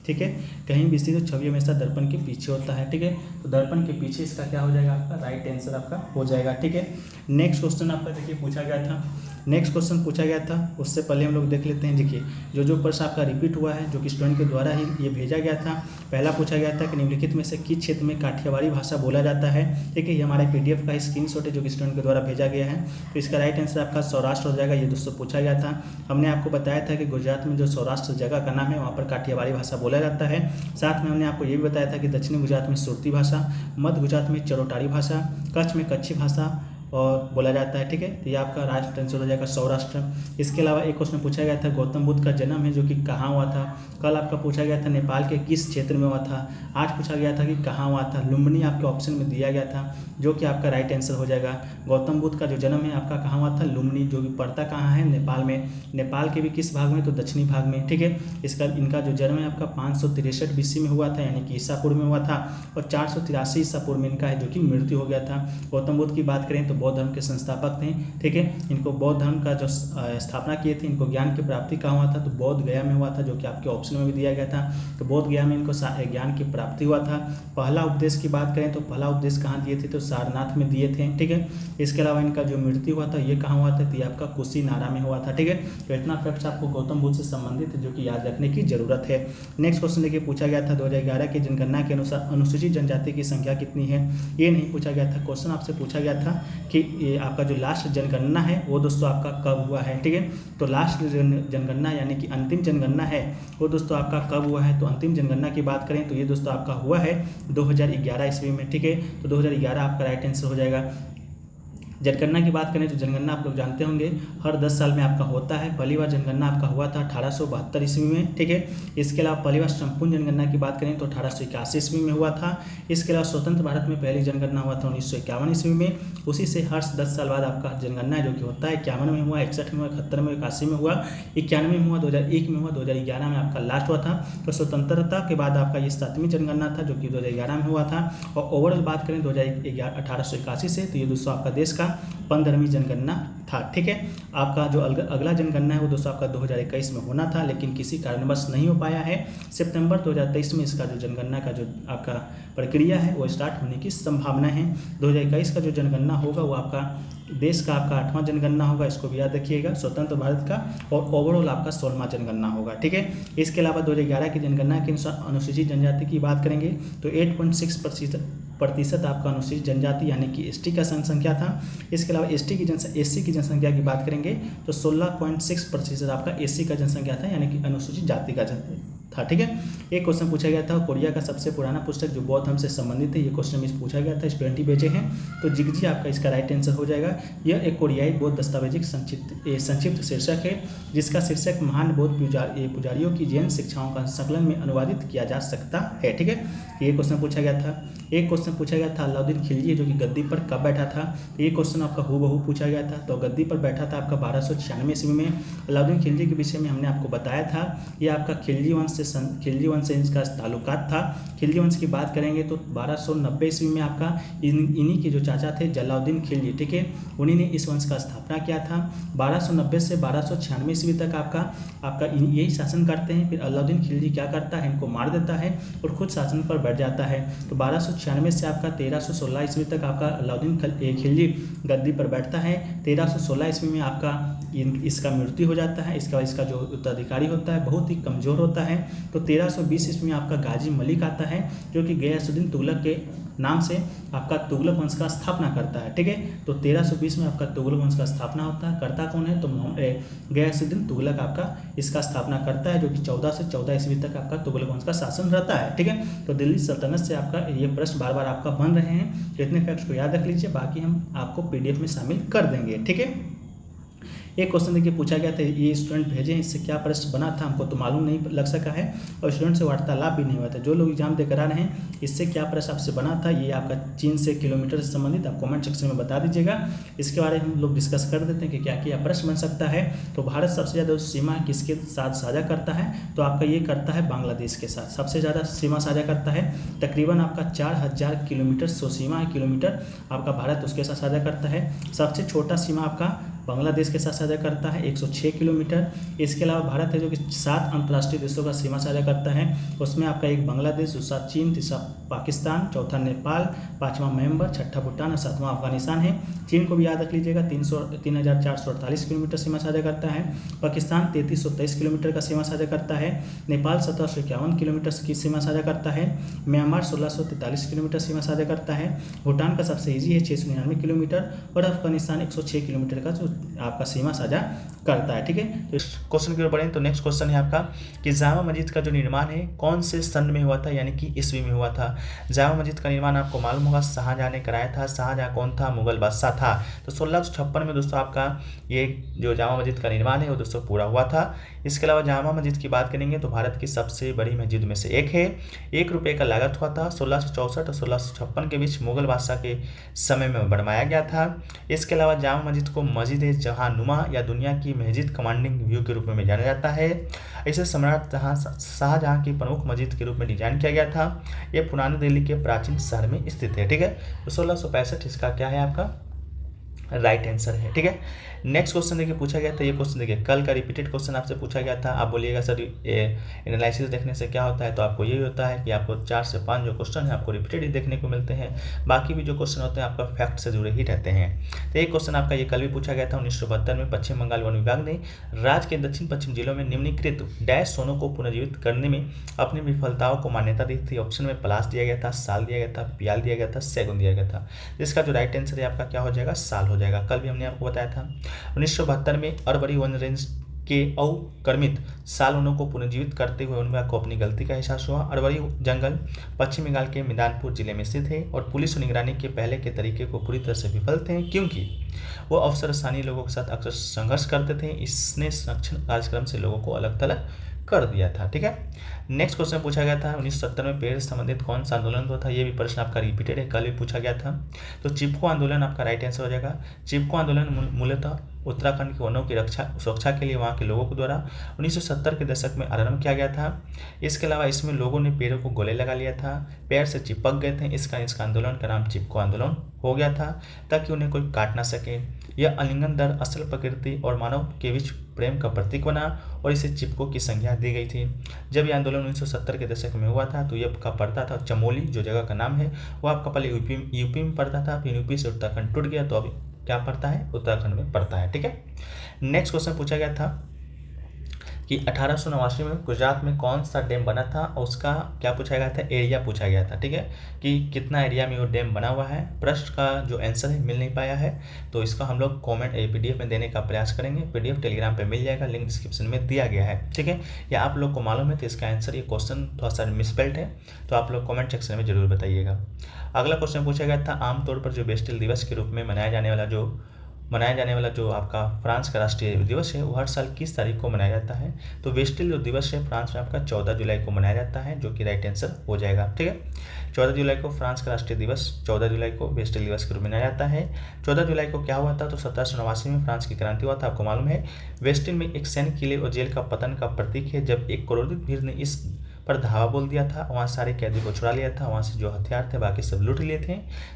ठीक है, कहीं भी स्थित हो, छवि हमेशा दर्पण के पीछे होता है, ठीक है। तो दर्पण के पीछे इसका क्या हो जाएगा, आपका राइट आंसर आपका हो जाएगा, ठीक है। नेक्स्ट क्वेश्चन आपका देखिए पूछा गया था, नेक्स्ट क्वेश्चन पूछा गया था, उससे पहले हम लोग देख लेते हैं। देखिए जो प्रश्न आपका रिपीट हुआ है जो कि स्टूडेंट के द्वारा ही ये भेजा गया था। पहला पूछा गया था कि निम्नलिखित में से किस क्षेत्र में काठियावाड़ी भाषा बोला जाता है, ठीक है। ये हमारे PDF का स्क्रीनशॉट है जो कि स्टूडेंट के द्वारा भेजा गया है। तो इसका राइट आंसर आपका सौराष्ट्र हो जाएगा, ये दोस्तों पूछा गया था। हमने आपको बताया था कि गुजरात में जो सौराष्ट्र जगह का नाम है वहाँ पर काठियावाड़ी भाषा बोला जाता है। साथ में हमने आपको ये भी बताया था कि दक्षिणी गुजरात में सुरती भाषा, मध्य गुजरात में चरोटारी भाषा, कच्छ में कच्छी भाषा और बोला जाता है, ठीक है। तो ये आपका राइट आंसर हो जाएगा सौराष्ट्र। इसके अलावा एक क्वेश्चन पूछा गया था गौतम बुद्ध का जन्म है जो कि कहाँ हुआ था। कल आपका पूछा गया था नेपाल के किस क्षेत्र में हुआ था। आज पूछा गया था कि कहाँ हुआ था, लुम्बिनी आपके ऑप्शन में दिया गया था जो कि आपका राइट आंसर हो जाएगा। गौतम बुद्ध का जो जन्म है आपका कहाँ हुआ था, लुम्बिनी, जो कि पड़ता कहाँ है, नेपाल में। नेपाल के भी किस भाग में, तो दक्षिणी भाग में, ठीक है। इनका जो जन्म है आपका 563 BC में हुआ था, यानी कि ईसा पूर्व में हुआ था, और 483 ईसा पूर्व में इनका है जो कि मृत्यु हो गया था। गौतम बुद्ध की बात करें तो बौद्ध धर्म के संस्थापक थे, ठीक है। इनको बौद्ध धर्म का जो स्थापना किए थे, इनको ज्ञान की प्राप्ति कहाँ हुआ था, तो बौद्ध गया में हुआ था, जो कि आपके ऑप्शन में भी दिया गया था। तो बौद्ध गया में इनको ज्ञान की प्राप्ति हुआ था। पहला उपदेश की बात करें तो पहला उपदेश कहाँ दिए थे, तो सारनाथ में दिए थे, ठीक है। इसके अलावा इनका जो मृत्यु हुआ था ये कहाँ हुआ था, तो ये आपका कुशीनारा में हुआ था, ठीक है। तो इतना फैक्ट्स आपको गौतम बुद्ध से संबंधित है जो कि याद रखने की जरूरत है। नेक्स्ट क्वेश्चन देखिए पूछा गया था 2011 की जनगणना के अनुसार अनुसूचित जनजाति की संख्या कितनी है, ये नहीं पूछा गया था। क्वेश्चन आपसे पूछा गया था कि आपका जो लास्ट जनगणना है वो दोस्तों आपका कब हुआ है, ठीक है। तो लास्ट जनगणना यानी कि अंतिम जनगणना है वो दोस्तों आपका कब हुआ है। तो अंतिम जनगणना की बात करें तो ये दोस्तों आपका हुआ है 2011 ईस्वी में, ठीक है। तो 2011 आपका राइट आंसर हो जाएगा। जनगणना की बात करें तो जनगणना आप लोग जानते होंगे हर 10 साल में आपका होता है। पहली बार जनगणना आपका हुआ था 1872 ईस्वी में, ठीक है। इसके अलावा पहली बार संपूर्ण जनगणना की बात करें तो 1881 ईस्वी में हुआ था। इसके अलावा स्वतंत्र भारत में पहली जनगणना हुआ था 1951 ईस्वी में। उसी से हर 10 साल बाद आपका जनगणना जो कि होता है 51 में हुआ, 61 में हुआ, 71 में, 81 में हुआ, 91 में हुआ, 2001 में हुआ, 2011 में आपका लास्ट हुआ था। तो स्वतंत्रता के बाद आपका ये 7वीं जनगणना था जो कि 2011 में हुआ था। और ओवरऑल बात करें 1881 से तो ये दोस्तों आपका देश का 15वीं जनगणना था, ठीक है। आपका जो अगला जनगणना है वो दोस्तों आपका 2021 में होना था, लेकिन किसी कारणवश नहीं हो पाया है। सितंबर 2023 में इसका जो जनगणना का जो आपका प्रक्रिया है वो स्टार्ट होने की संभावना है। 2021 का जो जनगणना होगा वो आपका देश का आपका 8वां जनगणना होगा, इसको भी याद रखिएगा, स्वतंत्र भारत का, और ओवरऑल आपका 16वां जनगणना होगा। ठीक है, इसके अलावा 2011 की जनगणना के अनुसार अनुसूचित जनजाति की बात करेंगे तो 8.6% आपका अनुसूचित जनजाति यानी कि एसटी का जनसंख्या था। इसके अलावा एससी की जनसंख्या की बात करेंगे तो 16.6% आपका एससी का जनसंख्या था यानी कि अनुसूचित जाति का था। ठीक है, एक क्वेश्चन पूछा गया था कोरिया का सबसे पुराना पुस्तक जो बौद्ध धर्म से संबंधित है, ये क्वेश्चन में पूछा गया था, स्टूडेंट ही भेजे हैं, तो जिगजी आपका इसका राइट आंसर हो जाएगा। यह एक कोरियाई बौद्ध दस्तावेजिक संक्षिप्त शीर्षक है जिसका शीर्षक महान बौद्ध पुजारियों की जैन शिक्षाओं का संकलन में अनुवादित किया जा सकता है। ठीक है, ये क्वेश्चन पूछा गया था। एक क्वेश्चन पूछा गया था अलाउद्दीन खिलजी जो कि गद्दी पर कब बैठा था, ये क्वेश्चन आपका हूबहू पूछा गया था। तो गद्दी पर बैठा था आपका 1296 ईस्वी में। अलाउद्दीन खिलजी के विषय में हमने आपको बताया था, ये आपका खिलजी वंश से इनका ताल्लुकात था। खिलजी वंश की बात करेंगे तो 1290 ईस्वी में आपका इन्हीं के जो चाचा थे जलाउद्दीन खिलजी, ठीक है, उन्हीं ने इस वंश का स्थापना किया था। 1290 से 1296 ईस्वी तक आपका यही शासन करते हैं। फिर अलाउद्दीन खिलजी क्या करता है, इनको मार देता है और खुद शासन पर बैठ जाता है। तो 1296 से आपका 1316 ईस्वी तक आपका अलाउद्दीन खिलजी गद्दी पर बैठता है। 1316 ईस्वी में आपका इसका मृत्यु हो जाता है। इसका जो उत्तराधिकारी होता है बहुत ही कमज़ोर होता है। तो 1320 ईस्वी में आपका गाजी मलिक आता है जो कि गयासुद्दीन तुगलक के नाम से आपका तुगलक वंश का स्थापना करता है। ठीक है, तो 1320 में आपका तुगलक वंश का स्थापना होता है। करता कौन है, तो गयासुद्दीन तुगलक आपका इसका स्थापना करता है जो कि 14 से 14 ईस्वी तक आपका तुगलक वंश का शासन रहता है। ठीक है, तो दिल्ली सल्तनत से आपका ये प्रश्न बार बार आपका बन रहे हैं, तो इतने फैक्ट्स को याद रख लीजिए, बाकी हम आपको PDF में शामिल कर देंगे। ठीक है, एक क्वेश्चन देखिए पूछा गया था, ये स्टूडेंट भेजे, इससे क्या प्रश्न बना था हमको तो मालूम नहीं लग सका है और स्टूडेंट से वार्तालाप भी नहीं हुआ था। जो लोग एग्जाम देकर आ रहे हैं इससे क्या प्रश्न आपसे बना था, ये आपका चीन से किलोमीटर से संबंधित आप कमेंट सेक्शन में बता दीजिएगा। इसके बारे में हम लोग डिस्कस कर देते हैं कि क्या क्या प्रश्न बन सकता है। तो भारत सबसे ज़्यादा सीमा किसके साथ साझा करता है, तो आपका ये करता है बांग्लादेश के साथ, सबसे ज़्यादा सीमा साझा करता है। तकरीबन आपका 4000 किलोमीटर सीमा है किलोमीटर आपका भारत उसके साथ साझा करता है। सबसे छोटा सीमा आपका बांग्लादेश के साथ साझा करता है 106 किलोमीटर। इसके अलावा भारत है जो कि 7 अंतर्राष्ट्रीय देशों का सीमा साझा करता है, उसमें आपका एक बांग्लादेश, दूसरा चीन, तीसरा पाकिस्तान, चौथा नेपाल, 5वां म्यांमार, छठा भूटान और 7वां अफगानिस्तान है। चीन को भी याद रख लीजिएगा, 3448 किलोमीटर सीमा साझा करता है। पाकिस्तान 3323 किलोमीटर का सीमा साझा करता है। नेपाल 1751 किलोमीटर की सीमा साझा करता है। म्यांमार 1643 किलोमीटर सीमा साझा करता है। भूटान का सबसे ईजी है 699 किलोमीटर और अफगानिस्तान 106 किलोमीटर का जो आपका सीमा साझा करता है। ठीक है, तो क्वेश्चन की ओर बढ़ें तो नेक्स्ट क्वेश्चन है आपका कि जामा मस्जिद का जो निर्माण है कौन से सन में हुआ था, यानी कि ईस्वी में हुआ था। जामा मस्जिद का निर्माण आपको मालूम होगा शाहजहां ने कराया था। शाहजहां कौन था, मुगल बादशाह था। तो 1656 में दोस्तों आपका ये जो जामा मस्जिद का निर्माण है वो दोस्तों पूरा हुआ था। इसके अलावा जामा मस्जिद की बात करेंगे तो भारत की सबसे बड़ी मस्जिद में से एक है। 1 रुपये का लागत हुआ था। 1664 और 1656 के बीच मुगल बादशाह के समय में बनवाया गया था। इसके अलावा जामा मस्जिद को मस्जिद जहानुमा या दुनिया की मस्जिद कमांडिंग व्यू के रूप में जाना जाता है। इसे सम्राट शाहजहां की प्रमुख मस्जिद के रूप में डिजाइन किया गया था। यह पुरानी दिल्ली के प्राचीन शहर में स्थित है। ठीक है, तो 1665 इसका क्या है आपका राइट आंसर है। ठीक है, नेक्स्ट क्वेश्चन देखिए पूछा गया था, ये क्वेश्चन देखिए कल का रिपीटेड क्वेश्चन आपसे पूछा गया था। आप बोलिएगा सर एनालिसिस देखने से क्या होता है, तो आपको यही होता है कि आपको 4 से 5 जो क्वेश्चन है आपको रिपीटेड ही देखने को मिलते हैं, बाकी भी जो क्वेश्चन होते हैं आपका फैक्ट से जुड़े ही रहते हैं। तो एक क्वेश्चन आपका ये कल भी पूछा गया था। 1972 में पश्चिम बंगाल वन विभाग ने राज्य के दक्षिण पश्चिम जिलों में निम्नलिखित डैश सोनों को पुनर्जीवित करने में अपनी विफलताओं को मान्यता दी थी। ऑप्शन में पलाश दिया गया था, साल दिया गया था, पियाल दिया गया था, सैगुन दिया गया था। जिसका जो राइट आंसर है आपका क्या हो जाएगा, साल हो जाएगा। कल भी हमने आपको बताया था 1972 में अरवरी वन रेंज के अवक्रमित साल वनों को पुनर्जीवित करते हुए वन विभाग को अपनी गलती का एहसास हुआ। अरवरी जंगल पश्चिम बंगाल के मिदानपुर जिले में स्थित है और पुलिस निगरानी के पहले के तरीके को पूरी तरह से विफल थे क्योंकि वो अफसर स्थानीय लोगों के साथ अक्सर संघर्ष करते थे। इसने संरक्षण कार्यक्रम से लोगों को अलग थलग कर दिया था। ठीक है, नेक्स्ट क्वेश्चन पूछा गया था 1970 में पेड़ से संबंधित कौन सा आंदोलन हुआ था। ये भी प्रश्न आपका रिपीटेड है, कल भी पूछा गया था। तो चिपको आंदोलन आपका राइट आंसर हो जाएगा। चिपको आंदोलन मूलतः उत्तराखंड के वनों की सुरक्षा के लिए वहाँ के लोगों के द्वारा 1970 के दशक में आरंभ किया गया था। इसके अलावा इसमें लोगों ने पेड़ों को गले लगा लिया था, पेड़ से चिपक गए थे। इसका आंदोलन का नाम चिपको आंदोलन हो गया था ताकि उन्हें कोई काट ना सके। यह आलिंगन दर असल प्रकृति और मानव के बीच प्रेम का प्रतीक बना और इसे चिपको की संज्ञा दी गई थी। जब यह आंदोलन 1970 के दशक में हुआ था तो यह आपका पड़ता था चमोली, जो जगह का नाम है वो आपका पहले यूपी में पड़ता था, फिर यूपी से उत्तराखंड टूट गया तो अब क्या पड़ता है, उत्तराखंड में पड़ता है। ठीक है। नेक्स्ट क्वेश्चन पूछा गया था कि 1889 में गुजरात में कौन सा डैम बना था और उसका क्या पूछा गया था, एरिया पूछा गया था। ठीक है, कि कितना एरिया में वो डैम बना हुआ है। प्रश्न का जो आंसर है मिल नहीं पाया है, तो इसका हम लोग कमेंट PDF में देने का प्रयास करेंगे। PDF टेलीग्राम पे मिल जाएगा, लिंक डिस्क्रिप्शन में दिया गया है। ठीक है, या आप लोग को मालूम है तो इसका आंसर, ये क्वेश्चन थोड़ा सा मिसस्पेल्ड है, तो आप लोग कमेंट सेक्शन में जरूर बताइएगा। अगला क्वेश्चन पूछा गया था, आमतौर पर जो बेस्टिल दिवस के रूप में मनाया जाने वाला जो आपका फ्रांस का राष्ट्रीय दिवस है वो हर साल किस तारीख को मनाया जाता है। तो बेस्टिल जो दिवस है फ्रांस में आपका 14 जुलाई को मनाया जाता है, जो कि राइट आंसर हो जाएगा। ठीक है, 14 जुलाई को फ्रांस का राष्ट्रीय दिवस, 14 जुलाई को बेस्टिल दिवस के रूप में मनाया जाता है। 14 जुलाई को क्या हुआ था, तो 1789 में फ्रांस की क्रांति हुआ था, आपको मालूम है। बेस्टिल में एक सैन्य किले और जेल का पतन का प्रतीक है, जब एक क्रोधित भीड़ ने इस पर धावा बोल दिया था, वहाँ सारे कैदी को छुड़ा लिया था, वहाँ से जो हथियार थे बाकी सब लूट लिए थे,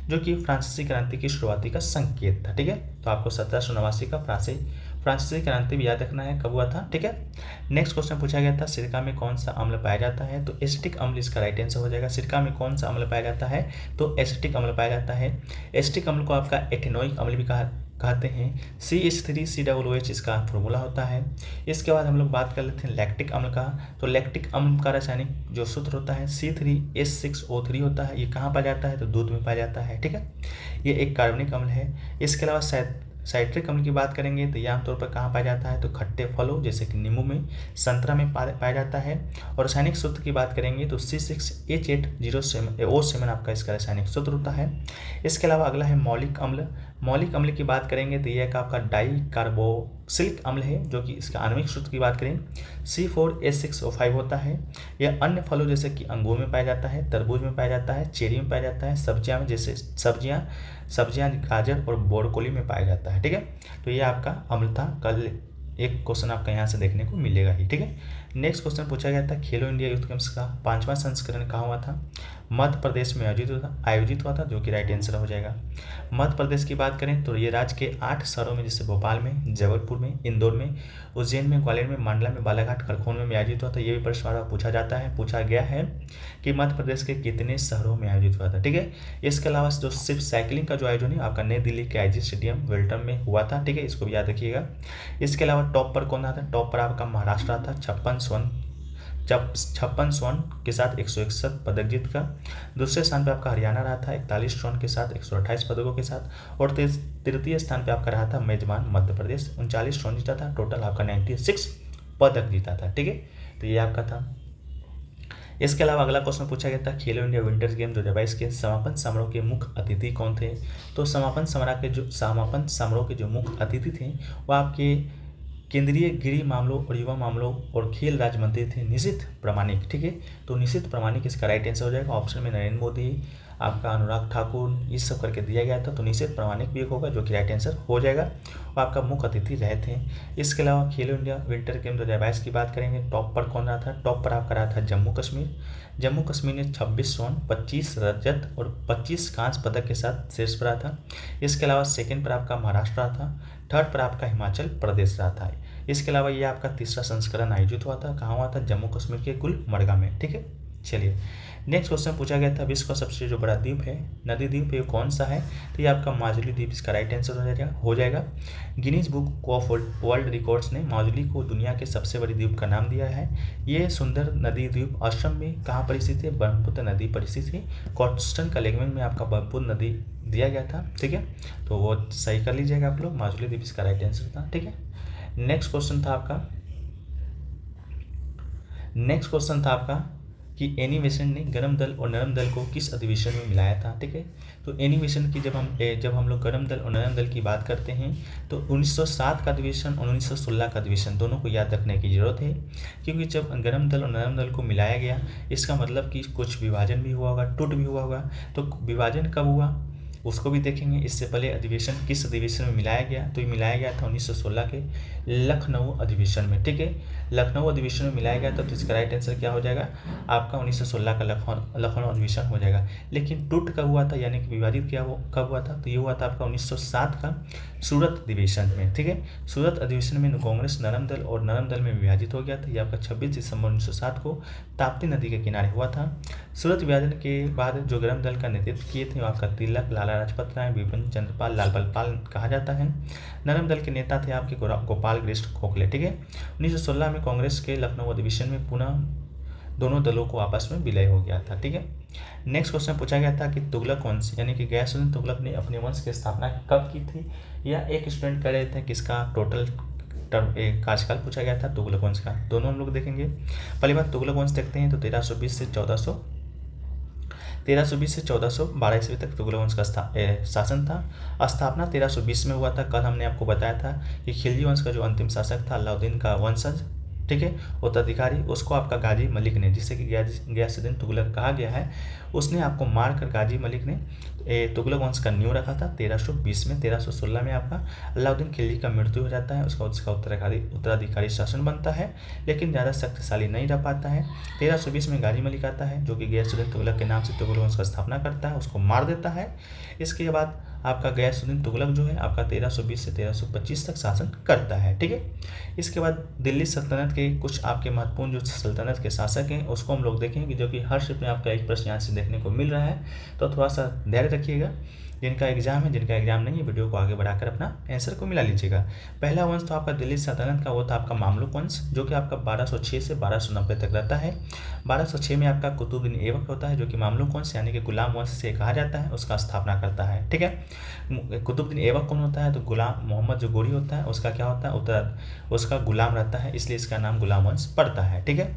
जो कि फ्रांसीसी क्रांति की शुरुआती का संकेत था। ठीक है, तो आपको 1789 का फ्रांसीसी क्रांति भी याद रखना है कब हुआ था। ठीक है, नेक्स्ट क्वेश्चन पूछा गया था, सिरका में कौन सा अम्ल पाया जाता है, तो एसिटिक अम्ल इसका राइट आंसर हो जाएगा। सिरका में कौन सा अम्ल पाया जाता है, तो एसिटिक अम्ल पाया जाता है। एसिटिक अम्ल को आपका एथेनोइक अम्ल भी कहते हैं। CH3COOH इसका फॉर्मूला होता है। इसके बाद हम लोग बात कर लेते हैं लैक्टिक अम्ल का, तो लैक्टिक अम्ल का रासायनिक जो सूत्र होता है C3H6O3 होता है। ये कहाँ पाया जाता है, तो दूध में पाया जाता है। ठीक है, ये एक कार्बनिक अम्ल है। इसके अलावा साइट्रिक अम्ल की बात करेंगे तो ये आमतौर पर कहाँ पाया जाता है, तो खट्टे फलों जैसे कि नींबू में, संतरा में पाया जाता है। और रासायनिक सूत्र की बात करेंगे तो C6H8O7 आपका इसका रासायनिक सूत्र होता है। इसके अलावा अगला है मौलिक अम्ल। मौलिक अम्ल की बात करेंगे तो यह आपका डाई कार्बोक्सिलिक अम्ल है, जो कि इसका आणविक सूत्र की बात करें C4H6O5 होता है। यह अन्य फलों जैसे कि अंगूर में पाया जाता है, तरबूज में पाया जाता है, चेरी में पाया जाता है, सब्जियां में जैसे सब्जियां गाजर और ब्रोकोली में पाया जाता है। ठीक है, तो ये आपका अम्ल था। कल एक क्वेश्चन आपका यहाँ से देखने को मिलेगा ही। ठीक है, नेक्स्ट क्वेश्चन पूछा गया था, खेलो इंडिया यूथ गेम्स का 5वां संस्करण कहाँ हुआ था, मध्य प्रदेश में आयोजित हुआ था, जो कि राइट आंसर हो जाएगा। मध्य प्रदेश की बात करें तो ये राज्य के 8 शहरों में, जैसे भोपाल में, जबलपुर में, इंदौर में, उज्जैन में, ग्वालियर में, मंडला में, बालाघाट, खरगोन में आयोजित हुआ था। ये भी प्रश्न पूछा गया है कि मध्य प्रदेश के कितने शहरों में आयोजित हुआ था। ठीक है, इसके अलावा जो सिर्फ साइकिलिंग का जो आयोजन है आपका नई दिल्ली के IG स्टेडियम वेल्टन में हुआ था। ठीक है, इसको भी याद रखिएगा। इसके अलावा टॉप पर कौन आता है, टॉप पर आपका महाराष्ट्र था 56 स्वर्ण के साथ 161 पदक जीतकर। दूसरे स्थान पे आपका हरियाणा रहा था 41 स्वर्ण के साथ 128 पदकों के साथ। और तृतीय स्थान पे आपका रहा था मेजबान मध्य प्रदेश, 39 स्वर्ण जीता था, टोटल आपका 96 पदक जीता था। ठीक है, तो ये आपका था। इसके अलावा अगला क्वेश्चन पूछा गया था, खेलो इंडिया विंटर्स गेम 2022 के समापन समारोह के मुख्य अतिथि कौन थे। तो समापन समारोह के जो मुख्य अतिथि थे वो आपके केंद्रीय गृह मामलों और युवा मामलों और खेल राज्य मंत्री थे निशित प्रामाणिक। ठीक है, तो निशित प्रामाणिक इसका राइट आंसर हो जाएगा। ऑप्शन में नरेंद्र मोदी, आपका अनुराग ठाकुर, ये सब करके दिया गया था, तो निशित प्रामाणिक भी एक होगा, जो कि राइट आंसर हो जाएगा। और आपका मुख्य अतिथि रहे थे। इसके अलावा खेलो इंडिया विंटर गेम 2022 की बात करेंगे, टॉप पर कौन रहा था, टॉप पर आपका रहा था जम्मू कश्मीर ने 26 स्वर्ण, 25 रजत और 25 कांस्य पदक के साथ शीर्ष पर रहा था। इसके अलावा सेकंड पर आपका महाराष्ट्र रहा था, थर्ड पर आपका हिमाचल प्रदेश रहा था। इसके अलावा ये आपका तीसरा संस्करण आयोजित हुआ था, कहाँ हुआ था, जम्मू कश्मीर के गुलमर्ग में। ठीक है, चलिए नेक्स्ट क्वेश्चन पूछा गया था, विश्व का सबसे जो बड़ा द्वीप है, नदी द्वीप है, कौन सा है, तो ये आपका माजुली द्वीप इसका राइट आंसर हो जाएगा। Guinness book of world records ने माजुली को दुनिया के सबसे बड़ी द्वीप का नाम दिया है। ये सुंदर नदी द्वीप असम में कहाँ पर स्थित है, ब्रह्मपुत्र नदी पर स्थित है। कोस्टल का लेगमेंट में आपका ब्रह्मपुत्र नदी दिया गया था। ठीक है, तो वो सही कर लीजिएगा आप लोग, माजुली द्वीप इसका राइट आंसर था। ठीक है, नेक्स्ट क्वेश्चन था आपका कि एनिमेशन ने गरम दल और नरम दल को किस अधिवेशन में मिलाया था। ठीक है, तो एनिमेशन की जब हम लोग गरम दल और नरम दल की बात करते हैं तो 1907 का अधिवेशन और 1916 का अधिवेशन दोनों को याद रखने की जरूरत है, क्योंकि जब गरम दल और नरम दल को मिलाया गया इसका मतलब कि कुछ विभाजन भी हुआ होगा, टूट भी हुआ होगा। तो विभाजन कब हुआ उसको भी देखेंगे। इससे पहले अधिवेशन किस अधिवेशन में मिलाया गया, तो ये मिलाया गया था 1916 के लखनऊ अधिवेशन में। ठीक है, लखनऊ अधिवेशन में मिलाया गया था, तो इसका राइट आंसर क्या हो जाएगा, आपका 1916 का लखनऊ अधिवेशन हो जाएगा। लेकिन टूट कब हुआ था, यानी कि विभाजित कब हुआ था, तो ये हुआ था आपका 1907 का सूरत अधिवेशन में। ठीक है, सूरत अधिवेशन में कांग्रेस नरम दल और नरम दल में विभाजित हो गया था। ये आपका 26 दिसंबर 1907 को ताप्ती नदी के किनारे हुआ था। सूरत विभाजन के बाद जो गरम दल का नेतृत्व किए थे वो आपका तिलक लाला लाजपत राय, विपिन चंद्रपाल, लाल बलपाल कहा जाता है। नरम दल के नेता थे आपके गोपाल कृष्ण गोखले, ठीक है। 1916 में कांग्रेस के लखनऊ अधिवेशन में पुनः दोनों दलों को आपस में विलय हो गया था, ठीक है। नेक्स्ट क्वेश्चन पूछा गया था कि तुगलक वंश यानी कि गयासुद्दीन तुगलक ने अपने वंश की स्थापना कब की थी, या एक स्टूडेंट कह रहे थे किसका टोटल कार्यकाल पूछा गया था तुगलक वंश का। दोनों हम लोग देखेंगे। पहली बात तुगलक वंश देखते हैं तो 1320 से 1412 ईस्वी तक तुगलक वंश का शासन था। स्थापना 1320 में हुआ था। कल हमने आपको बताया था कि खिलजी वंश का जो अंतिम शासक था अलाउद्दीन का वंशज, ठीक है, उत्तराधिकारी, उसको आपका गाजी मलिक ने, जिससे कि गयासुद्दीन तुगलक कहा गया है, उसने आपको मारकर गाजी मलिक ने तुगलक वंश का नींव रखा था 1320 में। 1316 में आपका अलाउद्दीन खिलजी का मृत्यु हो जाता है, उसका उत्तराधिकारी शासन बनता है, लेकिन ज़्यादा शक्तिशाली नहीं रह पाता है। 1320 में गाजी मलिक आता है जो कि गयासुद्दीन तुगलक के नाम से तुगलक वंश का स्थापना करता है, उसको मार देता है। इसके बाद आपका गयासुद्दीन तुगलक जो है आपका 1320 से 1325 तक शासन करता है, ठीक है। इसके बाद दिल्ली सल्तनत के कुछ आपके महत्वपूर्ण जो सल्तनत के शासक हैं उसको हम लोग देखेंगे, जो कि हर शिफ्ट में आपका एक प्रश्न यहाँ से देखने को मिल रहा है, तो थोड़ा सा धैर्य रखिएगा। जिनका एग्जाम है, जिनका एग्जाम नहीं है, वीडियो को आगे बढ़ाकर अपना आंसर को मिला लीजिएगा। पहला वंश तो आपका दिल्ली सल्तनत का वो था आपका मामलुक वंश, जो कि आपका 1206 से 1290 तक रहता है। 1206 में आपका कुतुबुद्दीन ऐबक होता है, जो कि मामलुक वंश यानी कि गुलाम वंश से कहा जाता है, उसका स्थापना करता है, ठीक है। कुतुबुद्दीन ऐबक कौन होता है, तो गुलाम मोहम्मद जो गोरी होता है उसका क्या होता है, उसका गुलाम रहता है, इसलिए इसका नाम गुलाम वंश पड़ता है, ठीक है।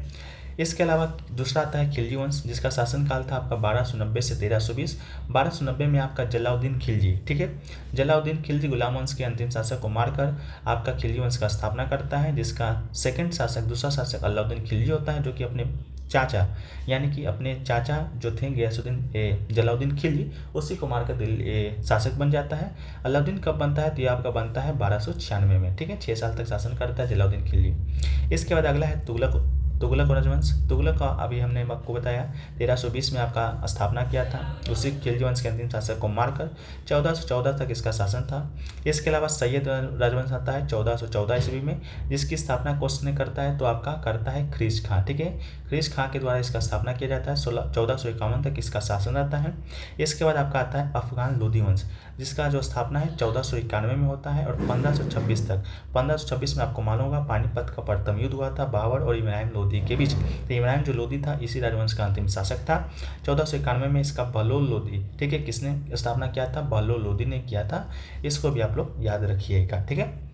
इसके अलावा दूसरा आता है खिलजी वंश, जिसका शासनकाल था आपका 1290 से 1320। 1290 में आपका जलाउद्दीन खिलजी, ठीक है, जलाउद्दीन खिलजी गुलाम वंश के अंतिम शासक को मारकर आपका खिलजी वंश का स्थापना करता है, जिसका सेकंड शासक, दूसरा शासक अलाउद्दीन खिलजी होता है, जो कि अपने चाचा यानी कि अपने चाचा जो थे गयासुद्दीन जलाउद्दीन खिलजी, उसी को मारकर दिल्ली शासक बन जाता है। अलाउद्दीन कब बनता है, तो ये आपका बनता है 1296 में, ठीक है। 6 साल तक शासन करता है जलाउद्दीन खिलजी। इसके बाद अगला है तुगलक राजवंश। तुगलक का अभी हमने आपको बताया 1320 में आपका स्थापना किया था, उसी खिलजी वंश के अंतिम शासक को मारकर 1414 तक इसका शासन था। इसके अलावा सैयद राजवंश आता है 1414 ईस्वी में, जिसकी स्थापना कौन करता है, तो आपका करता है ख्रीज खां, ठीक है। ख्रीज खां के द्वारा इसका स्थापना किया जाता है। 1451 तक इसका शासन रहता है। इसके बाद आपका आता है अफगान लोधी वंश, जिसका जो स्थापना है 1491 में होता है और 1526 तक। 1526 में आपको मालूम होगा पानीपत का प्रथम युद्ध हुआ था बाबर और इब्राहिम लोधी के बीच। तो इब्राहिम जो लोधी था इसी राजवंश का अंतिम शासक था। 1491 में इसका बहलोल लोधी, ठीक है, किसने स्थापना किया था, बहलोल लोधी ने किया था। इसको भी आप लोग याद रखिएगा, ठीक है।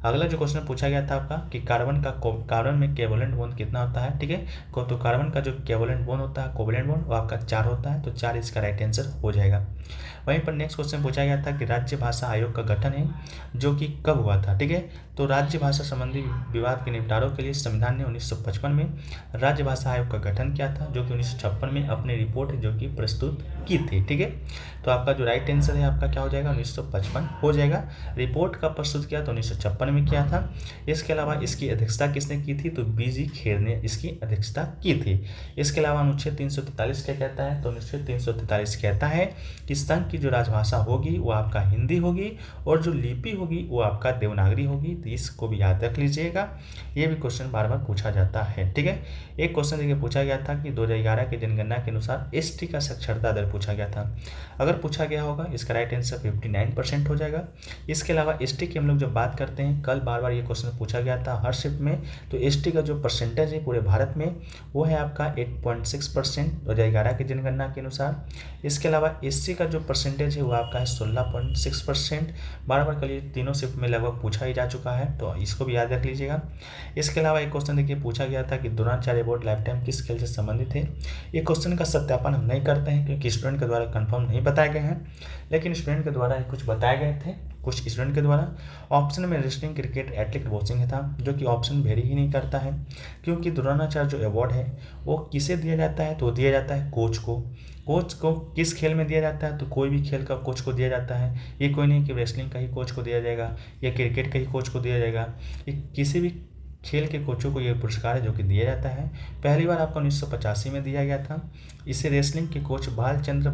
अगला जो क्वेश्चन पूछा गया था आपका कि कार्बन में कोवलेंट बॉन्ड कितना होता है, ठीक है। तो कार्बन का जो कोवलेंट बॉन्ड होता है, कोवलेंट बॉन्ड, वो आपका 4 होता है, तो 4 इसका राइट आंसर हो जाएगा। वहीं पर नेक्स्ट क्वेश्चन पूछा गया था कि राज्य भाषा आयोग का गठन है जो कि कब हुआ था, ठीक है। तो राज्य भाषा संबंधी विवाद के निपटारों के लिए संविधान ने 1955 में राज्य भाषा आयोग का गठन किया था, जो कि 1956 में अपनी रिपोर्ट जो कि प्रस्तुत की थी, ठीक है। तो आपका जो राइट आंसर है आपका क्या हो जाएगा, 1955 हो जाएगा। रिपोर्ट का प्रस्तुत किया तो 1956 में किया था। इसके अलावा इसकी अध्यक्षता किसने की थी, तो बीजी खेर ने इसकी अध्यक्षता की थी। इसके अलावा अनुच्छेद 343 क्या कहता है, तो अनुच्छेद 343 कहता है कि संघ की जो राजभाषा होगी वो आपका हिंदी होगी और जो लिपि होगी वो आपका देवनागरी होगी। तो इसको भी याद रख लीजिएगा, ये भी क्वेश्चन बार बार पूछा जाता है, ठीक है। एक क्वेश्चन देखिए पूछा गया था कि 2011 की जनगणना के अनुसार एसटी का साक्षरता दर पूछा गया था। अगर पूछा गया होगा इसका राइट आंसर 59% हो जाएगा। इसके अलावा एसटी की हम लोग जब बात करते हैं, कल बार बार ये क्वेश्चन पूछा गया था हर शिफ्ट में, तो एसटी का जो परसेंटेज है पूरे भारत में वो है आपका 8.6% 2011 की जनगणना के अनुसार। इसके अलावा एससी का जो परसेंटेज है वो आपका है 16.6%। बार बार कल ये तीनों शिफ्ट में लगभग पूछा ही जा चुका है, तो इसको भी याद रख लीजिएगा। इसके अलावा एक क्वेश्चन देखिए पूछा गया था कि द्रोणाचार्य अवार्ड लाइफ टाइम किस खेल से संबंधित है। ये क्वेश्चन का सत्यापन हम नहीं करते हैं क्योंकि स्टूडेंट के द्वारा कंफर्म नहीं बताए गए हैं, लेकिन स्टूडेंट के द्वारा कुछ बताए गए थे कुछ स्टूडेंट के द्वारा। ऑप्शन में रेसलिंग, क्रिकेट, एथलेटिक, बॉक्सिंग था, जो कि ऑप्शन वेरी ही नहीं करता है, क्योंकि द्रोणाचार्य जो अवार्ड है वो किसे दिया जाता है, तो दिया जाता है कोच को। कोच को किस खेल में दिया जाता है, तो कोई भी खेल का कोच को दिया जाता है। ये कोई नहीं कि रेसलिंग का ही कोच को दिया जाएगा या क्रिकेट का ही कोच को दिया जाएगा, ये किसी भी खेल के कोचों को ये पुरस्कार है जो कि दिया जाता है। पहली बार आपको 1985 में दिया गया था। इसे रेसलिंग के कोच भालचंद्र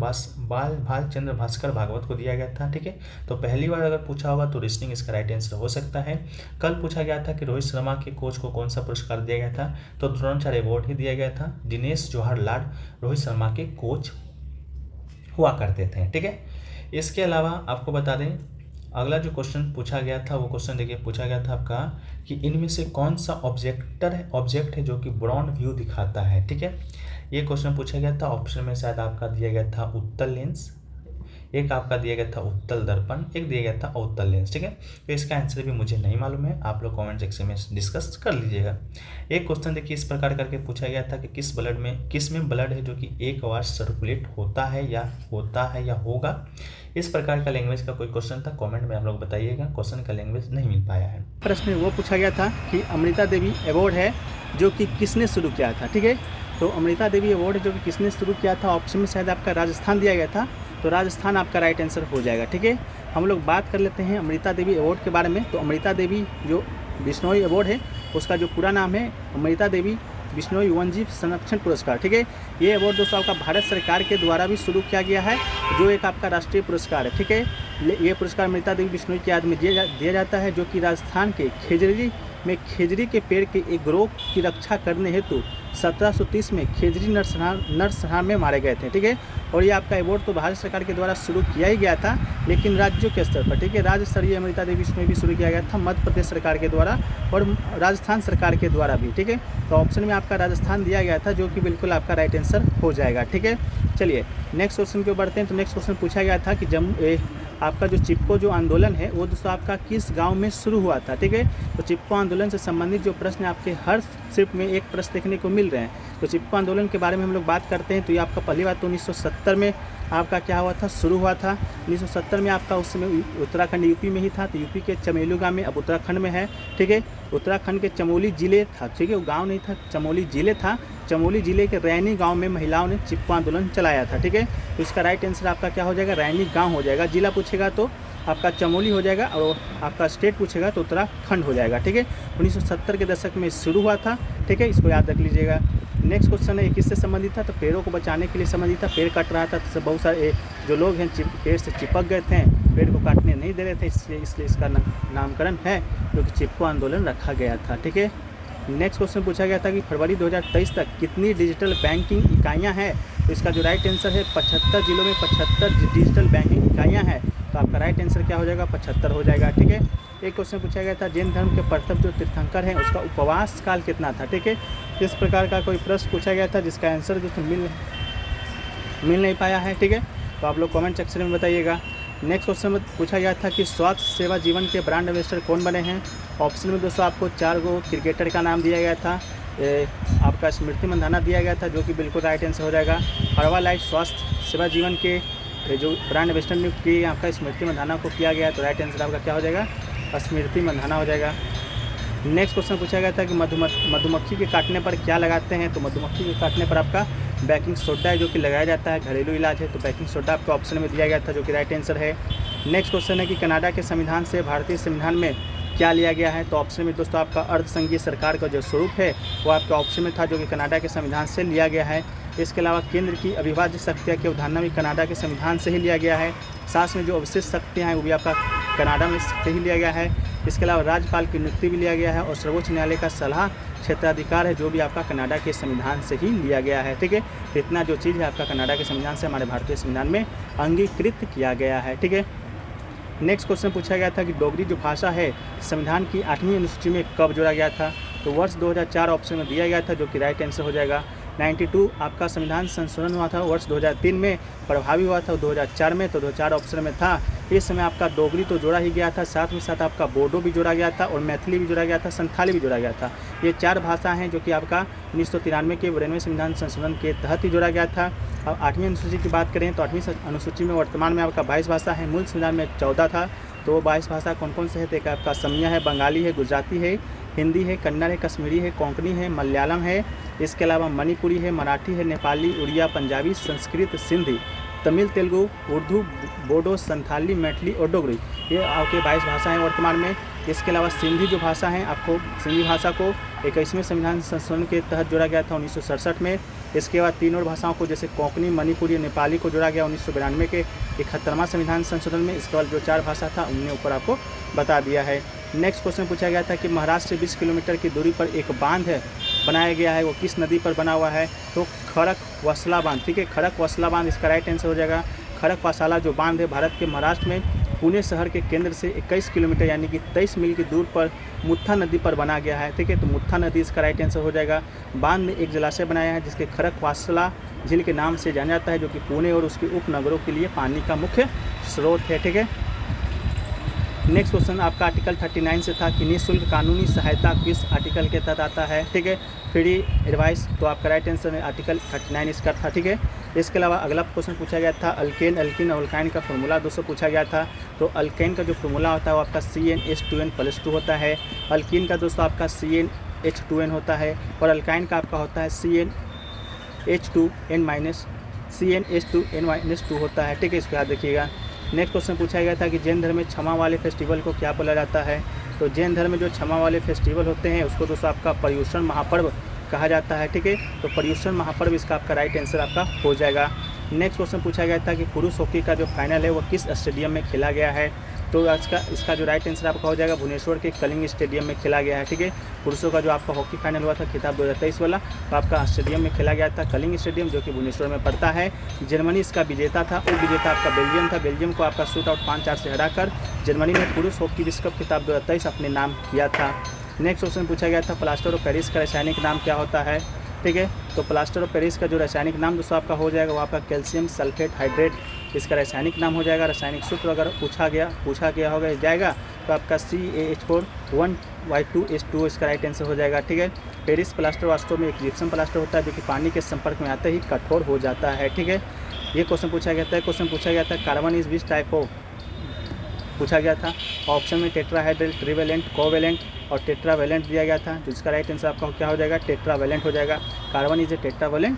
भास्कर भागवत को दिया गया था, ठीक है। तो पहली बार अगर पूछा होगा तो रेसलिंग इसका राइट आंसर हो सकता है। कल पूछा गया था कि रोहित शर्मा के कोच को कौन सा पुरस्कार दिया गया था, तो द्रोणाचार्य अवार्ड ही दिया गया था। दिनेश जवाहर लाल रोहित शर्मा के कोच हुआ करते थे। ठीक है, इसके अलावा आपको बता दें अगला जो क्वेश्चन पूछा गया था वो क्वेश्चन देखिए पूछा गया था आपका कि इनमें से कौन सा ऑब्जेक्ट है जो कि ब्रॉड व्यू दिखाता है। ठीक है, ये क्वेश्चन पूछा गया था। ऑप्शन में शायद आपका दिया गया था उत्तल लेंस, एक आपका दिया गया था उत्तल दर्पण, एक दिया गया था अवतल लेंस। ठीक है, तो इसका आंसर भी मुझे नहीं मालूम है, आप लोग कमेंट सेक्शन में डिस्कस कर लीजिएगा। एक क्वेश्चन देखिए इस प्रकार करके पूछा गया था कि किस में ब्लड है जो कि एक बार सर्कुलेट होता है या होगा। इस प्रकार का लैंग्वेज का कोई क्वेश्चन था, कमेंट में आप लोग बताइएगा। क्वेश्चन का लैंग्वेज नहीं मिल पाया है। प्रश्न वो पूछा गया था कि अमृता देवी अवार्ड है जो कि किसने शुरू किया था। ठीक है, तो अमृता देवी अवार्ड जो कि किसने शुरू किया था, ऑप्शन में शायद आपका राजस्थान दिया गया था, तो राजस्थान आपका राइट आंसर हो जाएगा। ठीक है, हम लोग बात कर लेते हैं अमृता देवी अवार्ड के बारे में। तो अमृता देवी जो बिश्नोई अवार्ड है उसका जो पूरा नाम है अमृता देवी बिश्नोई वन्यजीव संरक्षण पुरस्कार। ठीक है, ये अवार्ड दोस्तों आपका भारत सरकार के द्वारा भी शुरू किया गया है, जो एक आपका राष्ट्रीय पुरस्कार है। ठीक है, ये पुरस्कार अमृता देवी बिश्नोई की याद में दिया जाता है, जो कि राजस्थान के खेजड़ी के पेड़ के एक ग्रोह की रक्षा करने हेतु 1730 में खेजड़ी नरसंहार में मारे गए थे। ठीक है, और ये आपका अवार्ड तो भारत सरकार के द्वारा शुरू किया ही गया था, लेकिन राज्यों के स्तर पर, ठीक है, राज्य स्तरीय अमृता देवी बिश्नोई भी शुरू किया गया था मध्य प्रदेश सरकार के द्वारा और राजस्थान सरकार के द्वारा भी। ठीक है, तो ऑप्शन में आपका राजस्थान दिया गया था, जो कि बिल्कुल आपका राइट आंसर हो जाएगा। ठीक है, चलिए नेक्स्ट क्वेश्चन पे बढ़ते हैं। तो नेक्स्ट क्वेश्चन पूछा गया था कि आपका जो चिपको जो आंदोलन है वो दोस्तों आपका किस गांव में शुरू हुआ था। ठीक है, तो चिपको आंदोलन से संबंधित जो प्रश्न आपके हर शिफ्ट में एक प्रश्न देखने को मिल रहे हैं। तो चिपको आंदोलन के बारे में हम लोग बात करते हैं, तो ये आपका पहली बात तो 1970 में आपका क्या हुआ था, शुरू हुआ था। 1970 में आपका उस समय उत्तराखंड यूपी में ही था, तो यूपी के चमेलू गाँव में, अब उत्तराखंड में है। ठीक है, उत्तराखंड के चमोली जिले था। ठीक है, वो गाँव नहीं था, चमोली जिले था। चमोली जिले के रैनी गांव में महिलाओं ने चिपको आंदोलन चलाया था। ठीक है, तो इसका राइट आंसर आपका क्या हो जाएगा, रैनी गांव हो जाएगा। जिला पूछेगा तो आपका चमोली हो जाएगा, और आपका स्टेट पूछेगा तो उत्तराखंड हो जाएगा। ठीक है, 1970 के दशक में शुरू हुआ था। ठीक है, इसको याद रख लीजिएगा। नेक्स्ट क्वेश्चन है किससे संबंधित था, तो पेड़ों को बचाने के लिए संबंधित था। पेड़ कट रहा था, तो बहुत सारे जो लोग हैं पेड़ से चिपक गए थे, पेड़ को काटने नहीं दे रहे थे, इसलिए इसका नामकरण है जो कि चिपको आंदोलन रखा गया था। ठीक है, नेक्स्ट क्वेश्चन पूछा गया था कि फरवरी 2023 तक कितनी डिजिटल बैंकिंग इकाइयां हैं, तो इसका जो राइट आंसर है 75 जिलों में 75 डिजिटल बैंकिंग इकाइयां हैं, तो आपका राइट आंसर क्या हो जाएगा, 75 हो जाएगा। ठीक है, एक क्वेश्चन पूछा गया था जैन धर्म के प्रथम जो तीर्थंकर हैं उसका उपवास काल कितना था। ठीक है, इस प्रकार का कोई प्रश्न पूछा गया था जिसका आंसर जो मिल नहीं पाया है। ठीक है, तो आप लोग कमेंट सेक्शन में बताइएगा। नेक्स्ट क्वेश्चन में पूछा गया था कि स्वास्थ्य सेवा जीवन के ब्रांड एम्बेसडर कौन बने हैं। ऑप्शन में दोस्तों आपको 4 गो क्रिकेटर का नाम दिया गया था। आपका स्मृति मंधाना दिया गया था, जो कि बिल्कुल राइट आंसर हो जाएगा। हर्बल लाइफ स्वास्थ्य सेवा जीवन के जो ब्रांड एम्बेसडर नियुक्त किए आपका स्मृति मंधाना को किया गया, तो राइट आंसर आपका क्या हो जाएगा, स्मृति मंधाना हो जाएगा। नेक्स्ट क्वेश्चन पूछा गया था कि मधुमक्खी के काटने पर क्या लगाते हैं, तो मधुमक्खी के काटने पर आपका बेकिंग सोडा है जो कि लगाया जाता है, घरेलू इलाज है, तो बेकिंग सोडा आपके ऑप्शन में दिया गया था, जो कि राइट आंसर है। नेक्स्ट क्वेश्चन है कि कनाडा के संविधान से भारतीय संविधान में क्या लिया गया है, तो ऑप्शन में दोस्तों आपका अर्धसंघीय सरकार का जो स्वरूप है वो आपके ऑप्शन में था, जो कि कनाडा के संविधान से लिया गया है। इसके अलावा केंद्र की अविभाज्य शक्तियाँ की अवधारणा भी कनाडा के संविधान से ही लिया गया है। साथ में जो अवशिष्ट शक्तियाँ हैं वो भी आपका कनाडा में से ही लिया गया है। इसके अलावा राज्यपाल की नियुक्ति भी लिया गया है, और सर्वोच्च न्यायालय का सलाह क्षेत्राधिकार है जो भी आपका कनाडा के संविधान से ही लिया गया है। ठीक है, तो इतना जो चीज़ है आपका कनाडा के संविधान से हमारे भारतीय संविधान में अंगीकृत किया गया है। ठीक है, नेक्स्ट क्वेश्चन पूछा गया था कि डोगरी जो भाषा है संविधान की 8वीं अनुसूची में कब जोड़ा गया था, तो वर्ष 2004 ऑप्शन में दिया गया था, जो कि राइट आंसर हो जाएगा। 92 आपका संविधान संशोधन हुआ था वर्ष 2003 में, प्रभावी हुआ था 2004 में, तो 2004 ऑप्शन में था। इस समय आपका डोगरी तो जोड़ा ही गया था, साथ में साथ आपका बोडो भी जोड़ा गया था, और मैथिली भी जोड़ा गया था, संथाली भी जोड़ा गया था। ये 4 भाषा हैं जो कि आपका 1993 के 92वें संविधान संशोधन के तहत ही जोड़ा गया था। अब 8वीं अनुसूची की बात करें तो 8वीं अनुसूची में वर्तमान में आपका 22 भाषा है, मूल संविधान में 14 था। तो वो 22 भाषा कौन कौन से है, तो एक आपका असमिया है, बंगाली है, गुजराती है, हिंदी है, कन्नड़ है, कश्मीरी है, कोंकणी है, मलयालम है, इसके अलावा मणिपुरी है, मराठी है, नेपाली, उड़िया, पंजाबी, संस्कृत, सिंधी, तमिल, तेलुगु, उर्दू, बोडो, संथाली, मैथिली और डोगरी, ये आपके 22 भाषा हैं वर्तमान में। इसके अलावा सिंधी जो भाषा है आपको सिंधी भाषा को 21वें संविधान संशोधन के तहत जोड़ा गया था 1967 में। इसके बाद 3 और भाषाओं को जैसे कोंकणी, मणिपुरी, नेपाली को जोड़ा गया 1992 के 71वां संविधान संशोधन में। इसके बाद जो 4 भाषा था उनने ऊपर आपको बता दिया है। नेक्स्ट क्वेश्चन पूछा गया था कि महाराष्ट्र से 20 किलोमीटर की दूरी पर एक बांध है बनाया गया है, वो किस नदी पर बना हुआ है, तो खड़क वसला बांध। ठीक है, खड़क वसला बांध इसका राइट आंसर हो जाएगा। खड़क पासाला जो बांध है भारत के महाराष्ट्र में पुणे शहर के केंद्र से 21 किलोमीटर यानी कि 23 मील की दूर पर मुत्था नदी पर बना गया है। ठीक है, तो मुत्था नदी इसका राइट आंसर हो जाएगा। बांध में एक जलाशय बनाया है जिसके खड़क पासाला झील के नाम से जाना जाता है, जो कि पुणे और उसके उपनगरों के लिए पानी का मुख्य स्रोत है। ठीक है, नेक्स्ट क्वेश्चन आपका आर्टिकल 39 से था कि निःशुल्क कानूनी सहायता किस आर्टिकल के तहत आता है। ठीक है, फ्री एडवाइस, तो आपका राइट आंसर में आर्टिकल 39 इसका था। ठीक है, इसके अलावा अगला क्वेश्चन पूछा गया था अल्केन, एल्किन और अल्काइन का फॉर्मूला दोस्तों पूछा गया था। तो अल्केन का जो फॉर्मूला होता है वो आपका CnH2n+2 होता है। अल्किन का दोस्तों आपका CnH2n होता है और अल्काइन का आपका होता है CnH2n-2 होता है। ठीक है, इसको याद रखिएगा। नेक्स्ट क्वेश्चन पूछा गया था कि जैन धर्म में क्षमा वाले फेस्टिवल को क्या बोला जाता है। तो जैन धर्म में जो क्षमा वाले फेस्टिवल होते हैं उसको दोस्तों आपका पर्युषण महापर्व कहा जाता है। ठीक है, तो पर्युषण महापर्व इसका आपका राइट आंसर आपका हो जाएगा। नेक्स्ट क्वेश्चन पूछा गया था कि पुरुष हॉकी का जो फाइनल है वो किस स्टेडियम में खेला गया है। तो इसका जो राइट आंसर आपका हो जाएगा भुवनेश्वर के कलिंग स्टेडियम में खेला गया है। ठीक है, पुरुषों का जो आपका हॉकी फाइनल हुआ था खिताब 2023 वाला, तो आपका स्टेडियम में खेला गया था, कलिंग स्टेडियम, जो कि भुवनेश्वर में पड़ता है। जर्मनी इसका विजेता था और विजेता आपका बेल्जियम था। बेल्जियम को आपका शूट आउट 5-4 से हराकर जर्मनी ने पुरुष हॉकी विश्व कप खिताब 2023 अपने नाम किया था। नेक्स्ट क्वेश्चन पूछा गया था प्लास्टर ऑफ पेरिस का रासायनिक नाम क्या होता है। ठीक है, तो प्लास्टर ऑफ पेरिस का जो रासायनिक नाम दोस्तों आपका हो जाएगा वो आपका कैल्शियम सल्फेट हाइड्रेट इसका रासायनिक नाम हो जाएगा। रासायनिक सूत्र अगर पूछा गया होगा जाएगा तो आपका CaH4 1Y2H2 इसका राइट आंसर हो जाएगा। ठीक है, पेरिस प्लास्टर वास्तव में एक जिप्सम प्लास्टर होता है जो कि पानी के संपर्क में आते ही कठोर हो जाता है। ठीक है, ये क्वेश्चन पूछा गया था। क्वेश्चन पूछा गया था carbon is which type of पूछा गया था। ऑप्शन में टेट्राहाइड्रल, ट्रिवेलेंट, कोवेलेंट और टेट्रावेलेंट दिया गया था, जिसका राइट आंसर आपका क्या हो जाएगा टेट्रावेलेंट हो जाएगा। Carbon is a tetravalent.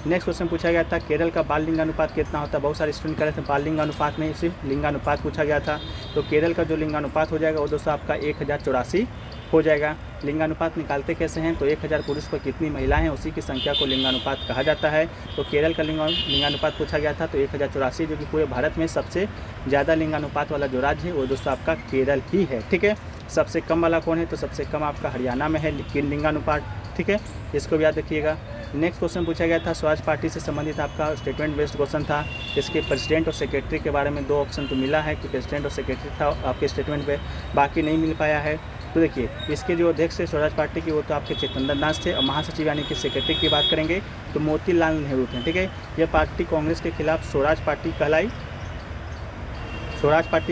Next question पूछा गया था केरल का बाल लिंगानुपात कितना होता है। बहुत सारे स्टूडेंट कह रहे थे बाल लिंगानुपात नहीं, सिर्फ लिंगानुपात पूछा गया था। तो केरल का जो लिंगानुपात हो जाएगा वो दोस्तों आपका 1084 हो जाएगा। लिंगानुपात निकालते कैसे हैं, तो 1000 पुरुष पर कितनी महिलाएं हैं उसी की संख्या को लिंगानुपात कहा जाता है। तो केरल का लिंगानुपात पूछा गया था तो 1084, जो कि पूरे भारत में सबसे ज़्यादा लिंगानुपात वाला जो राज्य है वो दोस्तों आपका केरल ही है। ठीक है, सबसे कम वाला कौन है, तो सबसे कम आपका हरियाणा में है लिंगानुपात। ठीक है, इसको भी याद रखिएगा। नेक्स्ट क्वेश्चन पूछा गया था स्वराज पार्टी से संबंधित आपका स्टेटमेंट बेस्ड क्वेश्चन था। इसके प्रेसिडेंट और सेक्रेटरी के बारे में 2 ऑप्शन तो मिला है कि प्रेसिडेंट और सेक्रेटरी था आपके स्टेटमेंट पे, बाकी नहीं मिल पाया है। तो देखिए इसके जो अध्यक्ष थे स्वराज पार्टी की वो तो आपके चेतन दास थे और महासचिव यानी कि सेक्रेटरी की बात करेंगे तो मोतीलाल नेहरू थे। ठीक है, यह पार्टी कांग्रेस के खिलाफ स्वराज पार्टी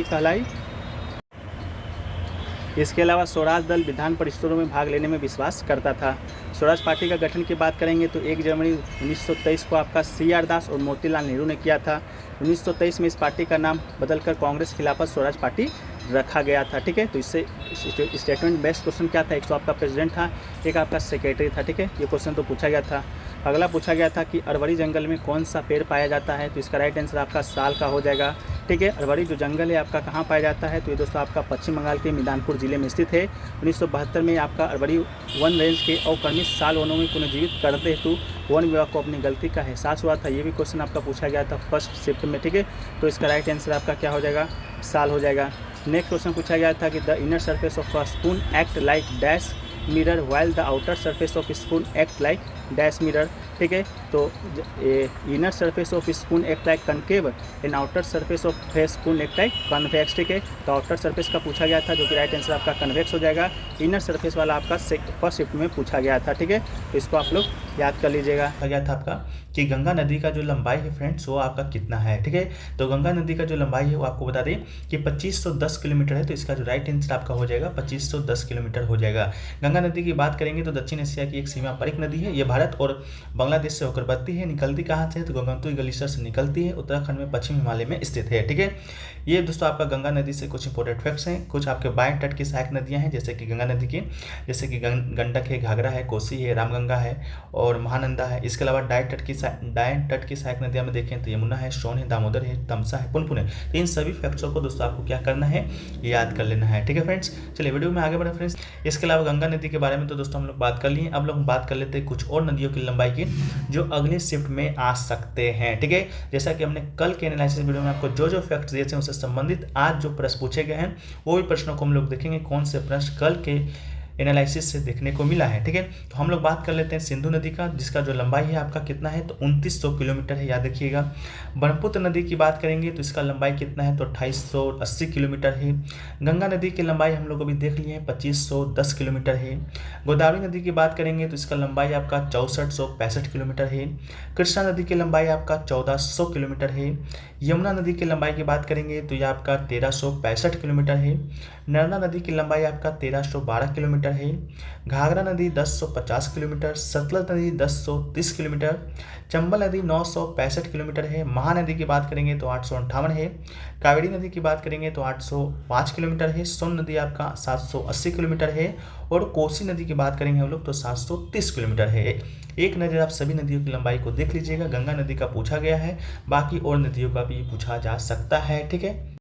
कहलाई। इसके अलावा स्वराज दल विधान परिषदों में भाग लेने में विश्वास करता था। स्वराज पार्टी का गठन की बात करेंगे तो 1 जनवरी 1923 को आपका CR दास और मोतीलाल नेहरू ने किया था। 1923 में इस पार्टी का नाम बदलकर कांग्रेस खिलाफत स्वराज पार्टी रखा गया था। ठीक है, तो इससे स्टेटमेंट बेस्ट क्वेश्चन क्या था, एक तो आपका प्रेसिडेंट था, एक आपका सेक्रेटरी था। ठीक है, ये क्वेश्चन तो पूछा गया था। अगला पूछा गया था कि अरवरी जंगल में कौन सा पेड़ पाया जाता है, तो इसका राइट आंसर आपका साल का हो जाएगा। ठीक है, अरवरी जो जंगल है आपका कहाँ पाया जाता है, तो ये दोस्तों आपका पश्चिम बंगाल के मिदानपुर जिले में स्थित है। 1972 में आपका अरवरी वन रेंज के अवक्रमित साल वनों में पुनर्जीवित करते हेतु वन विभाग को अपनी गलती का एहसास हुआ था। ये भी क्वेश्चन आपका पूछा गया था 1 शिफ्ट में। ठीक है, तो इसका राइट आंसर आपका क्या हो जाएगा, साल हो जाएगा। नेक्स्ट क्वेश्चन पूछा गया था कि the inner surface of a spoon act like dash mirror while the outer surface of spoon act like dash mirror. ठीक है, तो inner surface of spoon act like concave and outer surface of spoon act like convex. ठीक है, तो outer surface का पूछा गया था जो कि राइट आंसर आपका कन्वेक्स हो जाएगा। इनर सरफेस वाला आपका 1st शिफ्ट में पूछा गया था। ठीक है, तो इसको आप लोग याद कर लीजिएगा। गया था आपका कि गंगा नदी का जो लंबाई है फ्रेंड्स वो आपका कितना है। ठीक है, तो गंगा नदी का जो लंबाई है वो आपको बता दें कि 2510 किलोमीटर है, तो इसका जो राइट आंसर आपका हो जाएगा 2510 किलोमीटर हो जाएगा। गंगा नदी की बात करेंगे तो दक्षिण एशिया की एक सीमा परिक नदी है। ये भारत और बांग्लादेश से होकर बहती है। निकलती कहाँ से है, तो गंगोत्री ग्लेशियर से निकलती है, उत्तराखंड में पश्चिम हिमालय में स्थित है। ठीक है, ये दोस्तों आपका गंगा नदी से कुछ इंपॉर्टेंट फैक्ट्स हैं। कुछ आपके बाएं तट की सहायक नदियाँ हैं जैसे कि गंगा नदी की, जैसे कि गंडक है, घाघरा है, कोसी है, रामगंगा है और महानंदा है। इसके अलावा दाएं तट की सहायक नदियाँ में देखें तो यमुना है, सोन है, दामोदर है, तमसा है, पुनपुन है। तो इन सभी फैक्ट्सों को दोस्तों आपको क्या करना है, याद कर लेना है। ठीक है फ्रेंड्स, चलिए वीडियो में आगे बढ़े फ्रेंड्स। इसके अलावा गंगा नदी के बारे में तो दोस्तों हम लोग बात कर लिए। अब लोग बात कर लेते हैं कुछ और नदियों की लंबाई की जो अगले शिफ्ट में आ सकते हैं। ठीक है, जैसा कि हमने कल के एनालिसिस वीडियो में आपको जो फैक्ट्स दिए थे उससे संबंधित आज जो प्रश्न पूछे गए हैं वो भी प्रश्नों को हम लोग देखेंगे कौन से प्रश्न कल के एनालिसिस से देखने को मिला है। ठीक है, तो हम लोग बात कर लेते हैं सिंधु नदी का, जिसका जो लंबाई है आपका कितना है, तो 2900 किलोमीटर है, याद रखिएगा। ब्रह्मपुत्र नदी की बात करेंगे तो इसका लंबाई कितना है, तो 2880 किलोमीटर है। गंगा नदी की लंबाई हम लोग अभी देख लिए हैं 2510 किलोमीटर है। गोदावरी नदी की बात करेंगे तो इसका लंबाई आपका 6465 किलोमीटर है। कृष्णा नदी की लंबाई आपका 1400 किलोमीटर है। यमुना नदी की लंबाई की बात करेंगे तो यह आपका 1365 किलोमीटर है। नर्मदा नदी की लंबाई आपका 1312 किलोमीटर है। घाघरा नदी 1050 किलोमीटर, सतलज नदी 1030 किलोमीटर, चंबल नदी 965 किलोमीटर है। महानदी की बात करेंगे तो 858 है। कावेरी नदी की बात करेंगे तो 805 किलोमीटर है। सोन नदी आपका 780 किलोमीटर है। और कोसी नदी की बात करेंगे हम लोग तो 730 किलोमीटर है। एक नज़र आप सभी नदियों की लंबाई को देख लीजिएगा। गंगा नदी का पूछा गया है, बाकी और नदियों का भी पूछा जा सकता है। ठीक है।